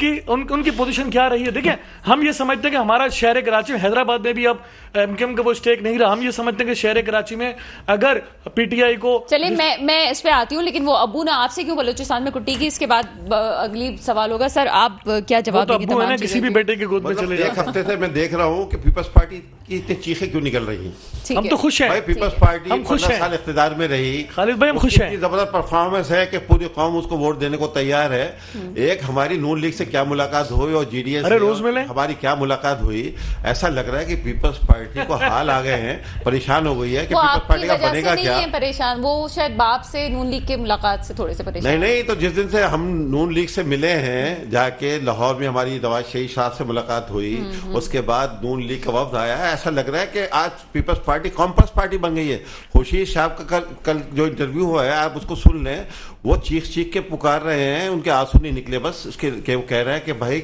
کی پوزیشن کیا رہی ہے. دیکھیں ہم یہ سمجھتے ہیں کہ ہمارا شہر کراچی میں, حیدرآباد میں بھی اب ایم کیو ایم کا وہ اسٹیک نہیں رہا. ہم یہ سمجھتے ہیں کہ شہر کراچی میں اگر پی ٹی آئی کو, چلے میں اس پہ آتی ہوں, لیکن وہ ابو نے آپ سے کیوں بلوچستان میں کٹی کی, اس کے بعد اگلی سوال ہوگا. سر آپ کیا جواب دیں گے؟ ابو کسی بھی بیٹے کے گود میں چلے جائیں. ایک ہفتے سے میں دیکھ رہا ہوں کہ پیپلز پارٹی کی اتنی چیخیں کیوں نکل رہی ہیں. ہم تو خوش ہیں بھائی, پیپلز پارٹی 15 سال اقتدار میں رہی. خالد بھائی ہم خوش ہیں. زبردست پرفارمنس ہے کہ پوری قوم اس کو ووٹ دینے کو تیار ہے. ایک ہماری نون لیگ سے کیا ملاقات ہوئی اور جی ڈی ایس ہماری کیا ملاقات ہوئی, ایسا لگ رہا ہے کہ پیپلز پارٹی کو حال آ گئے ہیں, پریشان ہو گئی ہے کہ پیپلز پارٹی کا بنے گا کیا. پریشان وہ شاید باپ سے نون لیگ کے ملاقات سے تھوڑے سے پریشان. نہیں, تو جس دن سے ہم نون لیگ سے ملے ہیں جا کے لاہور میں ہماری نواز شریف صاحب سے ملاقات ہوئی, اس کے بعد نون لیگ کا وفد آیا ہے, ایسا لگ رہا ہے کہ آج پیپلز پارٹی کمپلس پارٹی بن گئی ہے. خورشید صاحب کا کل جو انٹرویو ہوا ہے آپ اس کو سن لیں, وہ چیخ کے پکار رہے ہیں, ان کے آنسو نہیں نکلے بس اس کے, وہ کہہ رہے ہیں کہ بھائی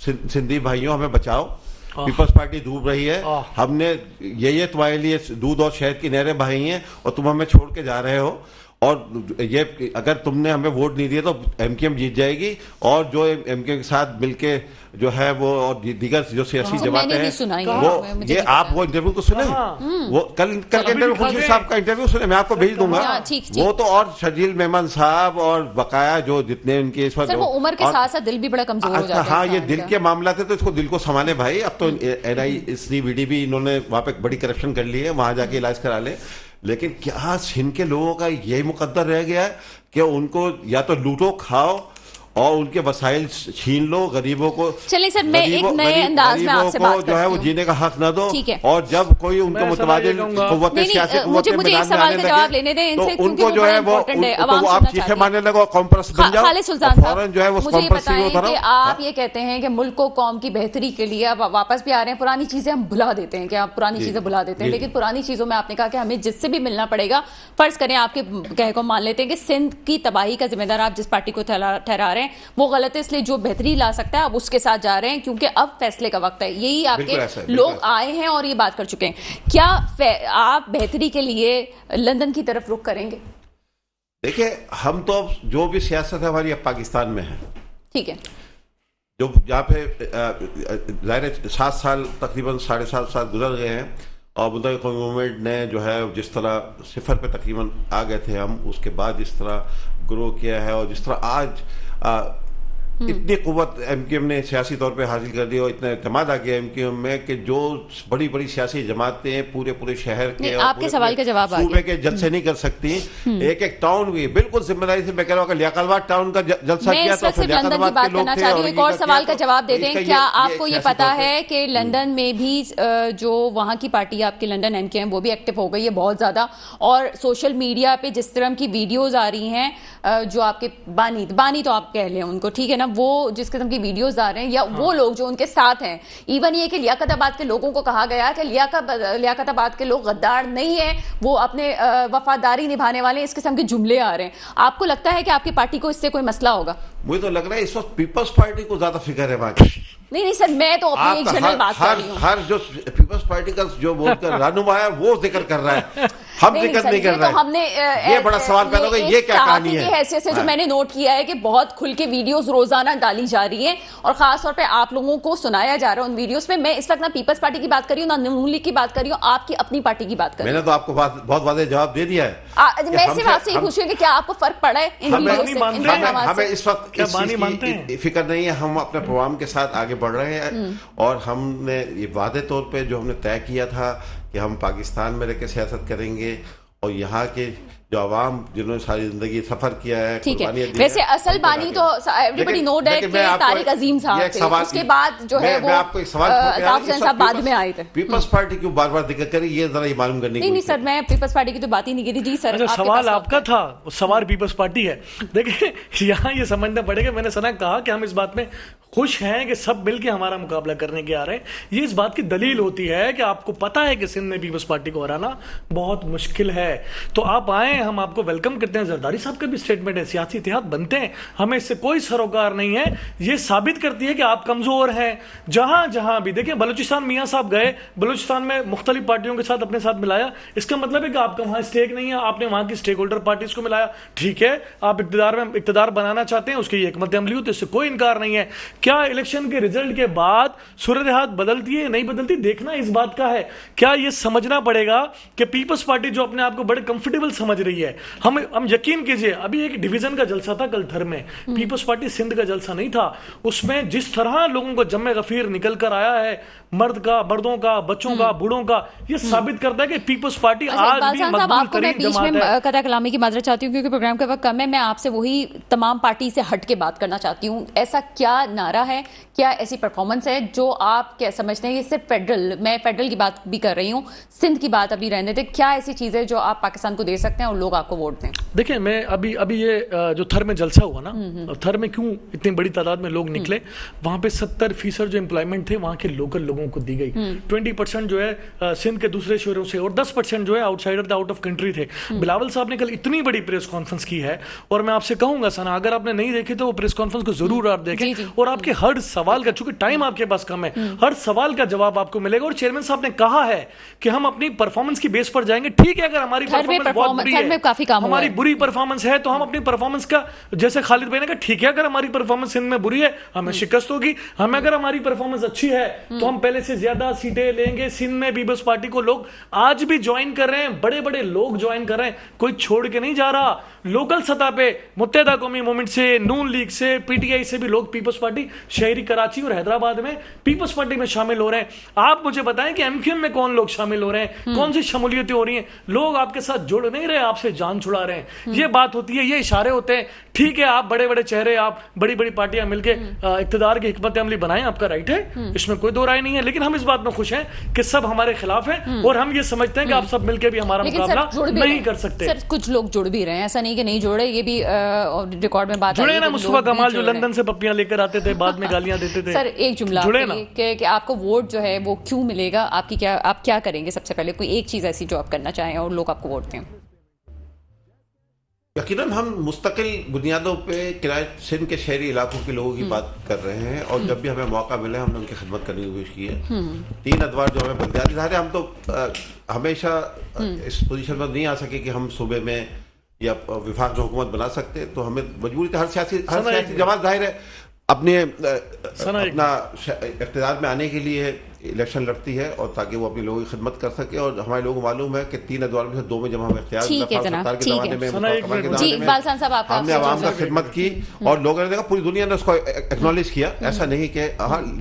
سندھی بھائیوں ہمیں بچاؤ, پیپلز پارٹی ڈوب رہی ہے, ہم نے یہ تمہارے لیے دودھ اور شہد کی نہریں بہائی ہیں اور تم ہمیں چھوڑ کے جا رہے ہو, اور یہ اگر تم نے ہمیں ووٹ نہیں دیا تو ایم کیو ایم جیت جائے گی, اور جو ایم کیو ایم کے ساتھ مل کے جو ہے وہ اور دیگر جو سیاسی جماعتیں ہیں وہ, یہ آپ وہ انٹرویو تو سنیں, وہ کل کے انٹرویو خورشید صاحب کا انٹرویو سنیں, میں آپ کو بھیج دوں گا. وہ تو اور شرجیل میمن صاحب اور بقایا جو جتنے ان کے اس وقت, وہ عمر کے ساتھ ساتھ دل بھی بڑا کمزور ہو جاتا ہے. ہاں یہ دل کے معاملات ہے تو اس کو دل کو سنبھالے بھائی. اب تو این آئی سی وی ڈی بھی انہوں نے وہاں پہ بڑی کرپشن کر لی ہے, وہاں جا کے علاج کرا لیں. لیکن کیا سندھ کے لوگوں کا یہی مقدر رہ گیا ہے کہ ان کو یا تو لوٹو کھاؤ اور ان کے وسائل چھین لو, غریبوں کو, چلیں سر میں ایک نئے انداز میں آپ سے بات کرتی ہوں, جو ہے وہ جینے کا حق نہ دو, اور جب کوئی ان کو متبادل قوت سیاسی قوت مجھے ایک سوال کا جواب لینے دیں ان سے, ان کو جو ہے وہ آپ چیخے مارنے لگو, کمپرس بن جاؤ. خالد سلطان صاحب جو ہے وہ مجھے یہ بتائیں کہ آپ یہ کہتے ہیں کہ ملک و قوم کی بہتری کے لیے اب واپس بھی آ رہے ہیں, پرانی چیزیں ہم بھلا دیتے ہیں, کہ آپ پرانی چیزیں بھلا دیتے ہیں, لیکن پرانی چیزوں میں آپ نے کہا کہ ہمیں جس سے بھی ملنا پڑے گا, فرض کریں آپ کے کہے کو مان لیتے ہیں کہ سندھ کی تباہی کا ذمہ دار آپ جس پارٹی کو ٹھہرا رہے ہیں وہ غلط ہے, اس لیے جو بہتری لا سکتا ہے آپ اس کے ساتھ جا رہے ہیں کیونکہ اب فیصلے کا وقت ہے. یہی آپ کے لوگ آئے ہیں اور یہ بات کر چکے ہیں. کیا آپ بہتری کے لیے لندن کی طرف رخ کریں گے؟ دیکھیں ہم تو جو بھی سیاست ہے ہماری اب پاکستان میں ہے, ٹھیک ہے, جو جہاں پہ ظاہر 7 سال تقریباً 7.5 سال گزر گئے ہیں, اور ملک گورنمنٹ نے جو ہے جس طرح صفر پہ تقریباً آ گئے تھے ہم, اس کے بعد جس طرح گرو کیا ہے اور جس طرح آج اتنی قوت ایم کیو ایم نے سیاسی طور پہ حاصل کر دی اور اتنا اعتماد آ گیا ایم کیو ایم میں کہ جو بڑی بڑی سیاسی جماعتیں پورے شہر کے آپ کے سوال کا جواب صوبے کے جلسے نہیں کر سکتی. ایک ٹاؤن بھی بالکل ذمہ داری سے میں کہہ رہا ہوں کہ لیاقت آباد ٹاؤن کا جلسہ کیا تو لیاقت آباد کے لوگ تھے. ایک اور سوال کا جواب دے دیں, کیا آپ کو یہ پتا ہے کہ لندن میں بھی جو وہاں کی پارٹی آپ کی لندن ایم کیو ایم وہ بھی ایکٹیو ہو گئی ہے بہت زیادہ, اور سوشل میڈیا پہ جس طرح کی ویڈیوز آ رہی ہیں جو آپ کے بانی تو آپ کہہ لیں ان کو, ٹھیک ہے نا, وہ جس قسم کی ویڈیوز آ رہے ہیں یا وہ لوگ جو ان کے ساتھ ہیں, ایون یہ کہ لیاقت آباد کے لوگوں کو کہا گیا کہ لیاقت آباد کے لوگ غدار نہیں ہیں, وہ اپنے وفاداری نبھانے والے, اس قسم کے جملے آ رہے ہیں. آپ کو لگتا ہے کہ آپ کی پارٹی کو اس سے کوئی مسئلہ ہوگا؟ مجھے تو لگ رہا ہے اس وقت پیپلز پارٹی کو زیادہ فکر ہے باقی. نہیں سر, میں تو اپنی ایک جنرل بات کر رہی ہوں. ہر جو پیپلز پارٹی کا جو بول کر رہنما ہے وہ ذکر کر رہا ہے, ہم ذکر نہیں کر رہے ہیں. یہ بڑا سوال پیدا ہوگا, یہ کیا کہانی ہے؟ حیثیت سے جو میں نے نوٹ کیا ہے کہ بہت کھل کے ویڈیوز روزانہ ڈالی جا رہی ہیں اور خاص طور پہ آپ لوگوں کو سنایا جا رہا ہے ان ویڈیوز میں. میں اس وقت نہ پیپلز پارٹی کی بات کر رہی ہوں نہ نون لیگ کی بات کر رہی ہوں, آپ کی اپنی پارٹی کی بات کر رہی ہوں. میں نے تو آپ کو بہت واضح جواب دے دیا ہے. میں صرف آپ سے یہ پوچھ رہی ہوں کہ کیا آپ کو فرق پڑا ہے ان ویڈیوز سے؟ ہمیں اس وقت فکر نہیں ہے, ہم اپنے پروگرام کے ساتھ آگے بڑھ رہے ہیں, اور ہم نے یہ واضح طور پہ جو ہم نے طے کیا تھا کہ ہم پاکستان میں رہ کے سیاست کریں گے اور یہاں کے جو عوام جنہوں نے ساری زندگی سفر کیا ہے, ٹھیک ہے. قربانیاں دی ویسے ہیں, اصل بانی تو ایوریبڈی نو ڈیٹ کہ طارق عظیم صاحب تھے, اس کے بعد جو ہے وہ الطاف حسین صاحب بعد میں آئے تھے. پیپلز پارٹی کیوں بار بار ذکر کریں, یہ ذرا یہ معلوم کرنے کی. نہیں سر, میں پیپلز پارٹی کی تو بات ہی نہیں کی تھی. جی سر, سوال آپ کا تھا, سوال پیپلز پارٹی ہے. دیکھیں یہاں یہ سمجھنا پڑے گا, میں نے سنا کہا کہ ہم اس بات میں خوش ہیں کہ سب مل کے ہمارا مقابلہ کرنے کے آ رہے ہیں. یہ اس بات کی دلیل ہوتی ہے کہ آپ کو پتا ہے کہ سندھ میں پیپلز پارٹی کو ہرانا بہت مشکل ہے, تو آپ آئیں, ہم آپ کو ویلکم کرتے ہیں. زرداری صاحب کا بھی اسٹیٹمنٹ ہے, سیاسی اتحاد بنتے ہیں, ہمیں اس سے کوئی سروکار نہیں ہے. یہ ثابت کرتی ہے کہ آپ کمزور ہیں. جہاں جہاں بھی دیکھیں, بلوچستان میاں صاحب گئے, بلوچستان میں مختلف پارٹیوں کے ساتھ اپنے ساتھ ملایا, اس کا مطلب ہے کہ آپ کا وہاں اسٹیک نہیں ہے, آپ نے وہاں کی اسٹیک ہولڈر پارٹیز کو ملایا. ٹھیک ہے, آپ اقتدار بنانا چاہتے ہیں, اس کی حکمت عملی ہوتی ہے, اس سے کوئی انکار نہیں ہے. کیا الیکشن کے رزلٹ کے بعد صورتحال بدلتی ہے نہیں بدلتی, دیکھنا اس بات کا ہے. کیا یہ سمجھنا پڑے گا کہ پیپلز پارٹی جو اپنے آپ کو بڑے کمفرٹیبل سمجھ رہی ہے, ہم یقین کیجئے, ابھی ایک ڈویژن کا جلسہ تھا کل تھر میں, پیپلز پارٹی سندھ کا جلسہ نہیں تھا. اس میں جس طرح لوگوں کو جمع غفیر نکل کر آیا ہے, مردوں کا, بچوں کا, بوڑھوں کا, یہ ثابت کرتا ہے کہ پیپلز پارٹی آج بھی مقبول ترین جماعت ہے. قطع کلامی کی معذرت چاہتی ہوں کیونکہ پروگرام کا وقت کم ہے. میں آپ سے وہی تمام پارٹی سے ہٹ کے بات کرنا چاہتی ہوں. ایسا کیا نعرہ ہے, کیا ایسی پرفارمنس ہے جو آپ کیا سمجھتے ہیں, یہ صرف فیڈرل, میں فیڈرل کی بات بھی کر رہی ہوں, سندھ کی بات ابھی رہنے دیں, کیا ایسی چیز ہے جو آپ پاکستان کو دے سکتے ہیں اور لوگ آپ کو ووٹ دیں؟ دیکھیں, میں ابھی یہ جو تھر میں جلسہ ہوا نا, تھر میں کیوں اتنی بڑی تعداد میں لوگ نکلے, وہاں پہ 70% جو امپلائمنٹ تھے وہاں کے لوکل لوگوں کو دی گئی, 20% جو ہے سندھ کے دوسرے شہروں سے, اور 10% جو ہے out cider out of country تھے. بلاول صاحب نے کل اتنی بڑی پریس کانفرنس کی ہے, اور میں آپ سے کہوں گا سنا, اگر آپ نے نہیں دیکھی تو وہ پریس کانفرنس کو ضرور آپ دیکھیں, اور آپ کے ہر سوال کا, چونکہ ٹائم آپ کے پاس کم ہے, ہر سوال کا جواب آپ کو ملے گا. اور چیئرمین صاحب نے کہا ہے کہ ہم اپنی پرفارمنس کی بیس پر جائیں گے. ٹھیک ہے, اگر ہماری پرفارمنس بہت بری ہے, ہماری بری پرفارمنس ہے, تو ہم اپنی پرفارمنس کا, جیسے خالد بھائی نے کہا, ٹھیک ہے, اگر ہماری پرفارمنس سندھ میں بری ہے ہمیں شکست ہوگی. ہمیں اگر ہماری پرفارمنس اچھی ہے تو ہم پہلے سے زیادہ سیٹیں لیں گے. سندھ میں پیپلز پارٹی کو لوگ آج بھی جوائن کر رہے ہیں, بڑے بڑے لوگ جوائن کر رہے ہیں, کوئی چھوڑ کے نہیں جا رہا. لوکل سطح پہ متحدہ قومی موومنٹ سے, نون لیگ سے, پی ٹی آئی سے بھی لوگ پیپلز پارٹی شہری کراچی اور حیدرآباد میں پیپلز پارٹی میں شامل ہو رہے ہیں. آپ مجھے بتائیں کہ ایم کیو ایم میں کون لوگ شامل ہو رہے ہیں, کون سی شمولیتیں ہو رہی ہیں. لوگ آپ کے ساتھ جڑ نہیں رہے, آپ سے جان چھڑا رہے ہیں. یہ بات ہوتی ہے, یہ اشارے ہوتے ہیں. ٹھیک ہے, آپ بڑے بڑے چہرے, آپ بڑی بڑی پارٹیاں مل کے اقتدار کی حکمت عملی بنائیں, آپ کا رائٹ ہے, اس میں کوئی دو رائے نہیں ہے. لیکن ہم اس بات میں خوش ہیں کہ سب ہمارے خلاف ہیں, اور ہم یہ سمجھتے ہیں کہ آپ سب مل کے بھی ہمارا مقابلہ نہیں کر سکتے. سر کچھ لوگ جڑ بھی رہے ہیں, ایسا نہیں کہ نہیں جڑے, یہ بھی ریکارڈ میں بات جڑے نا. مصطفیٰ کمال جو لندن سے پپیاں لے کر آتے تھے, بعد میں گالیاں دیتے تھے. سر ایک جملہ کہ آپ کو ووٹ جو ہے وہ کیوں ملے گا, آپ کیا کریں گے؟ سب سے پہلے کوئی ایک چیز ایسی جو آپ کرنا چاہیں اور لوگ آپ کو ووٹ دیں. یقیناً ہم مستقل بنیادوں پہ سندھ کے شہری علاقوں کے لوگوں کی بات کر رہے ہیں, اور جب بھی ہمیں موقع ملا ہم نے ان کی خدمت کرنے کی کوشش کی ہے. 3 ادوار جو ہمیں بلدیاتی, ظاہر ہے ہم تو ہمیشہ اس پوزیشن پر نہیں آ سکے کہ ہم صوبے میں یا وفاق جو حکومت بنا سکتے, تو ہمیں مجبوری تھی. ہر سیاسی جماعت ظاہر ہے اپنے اپنا اقتدار میں آنے کے لیے الیکشن لڑتی ہے, اور تاکہ وہ اپنے لوگوں کی خدمت کر سکے. اور ہمارے لوگوں کو معلوم ہے کہ 3 ادوار میں سے 2 میں جب ہم اختیار ہم نے عوام کا خدمت کی, اور لوگوں نے دیکھا, پوری دنیا نے اس کو ایکنالج کیا. ایسا نہیں کہ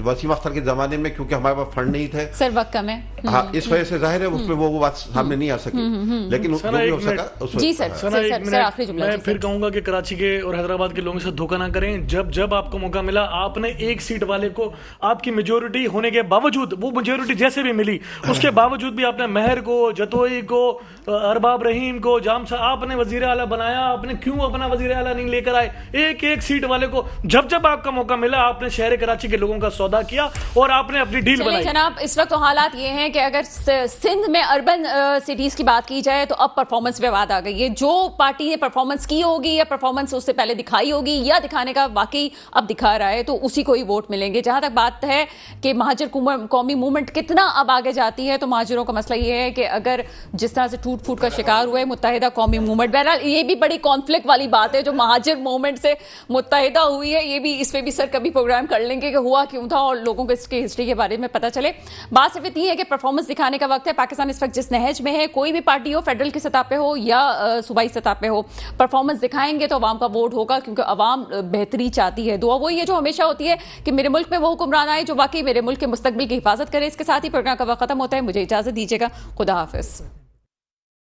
وسیم اختر کے زمانے میں کیونکہ ہمارے پاس فنڈ نہیں تھے, سر وقت کم ہے, ہاں اس وجہ سے ظاہر ہے اس میں وہ بات سامنے نہیں آ سکی, لیکن ہو سکا. جی سر, آخری جملہ. میں پھر کہوں گا کہ کراچی کے اور حیدرآباد کے لوگوں سے دھوکہ نہ کریں. جب آپ کو موقع ملا, آپ نے ایک سیٹ والے کو, آپ کی میجورٹی ہونے کے باوجود, وہ میجورٹی جیسے بھی ملی, اس کے باوجود بھی آپ نے مہر کو, جتوئی کو, ارباب رحیم کو, جام صاحب آپ نے وزیر اعلیٰ بنایا. آپ نے کیوں اپنا وزیر اعلیٰ نہیں لے کر آئے؟ ایک سیٹ والے کو جب آپ کا موقع ملا, آپ نے شہر کراچی کے لوگوں کا سودا کیا اور آپ نے اپنی ڈیل بنائی. جناب, اس وقت تو حالات یہ ہیں کہ اگر سندھ میں اربن سٹیز کی بات کی جائے تو اب پرفارمنس پہ بات آ گئی ہے. جو پارٹی نے پرفارمنس کی ہوگی یا پرفارمنس اس سے پہلے دکھائی ہوگی یا دکھانے کا واقعی اب دکھا رہا ہے, تو اسی کو ہی ووٹ ملیں گے. جہاں تک بات ہے کہ مہاجر قومی موومنٹ کتنا اب آگے جاتی ہے, تو مہاجروں کا مسئلہ یہ ہے کہ اگر جس طرح سے ٹوٹ پھوٹ کا شکار ہوئے متحدہ قومی موومنٹ, بہرحال یہ بھی بڑی کانفلکٹ والی بات ہے جو مہاجر موومنٹ سے متحدہ ہوئی ہے. یہ بھی, اس پہ بھی سر کبھی پروگرام کر لیں گے کہ ہوا کیوں تھا اور لوگوں کو اس کی ہسٹری کے بارے میں پتہ چلے. بات صرف اتنی ہے کہ پرفارمنس دکھانے کا وقت ہے. پاکستان اس وقت جس نہج میں ہے, کوئی بھی پارٹی ہو, فیڈرل کی سطح پہ ہو یا صوبائی سطح پہ ہو, پرفارمنس دکھائیں گے تو عوام کا ووٹ ہوگا, کیونکہ عوام بہتری چاہتی ہے. دعا وہی ہے جو ہمیشہ ہوتی ہے کہ میرے ملک میں وہ حکمران آئے جو واقعی میرے ملک کے مستقبل کی حفاظت کرے. اس کے ساتھ ہی پروگرام کا وقت ختم ہوتا ہے. مجھے اجازت دیجیے گا, خدا حافظ.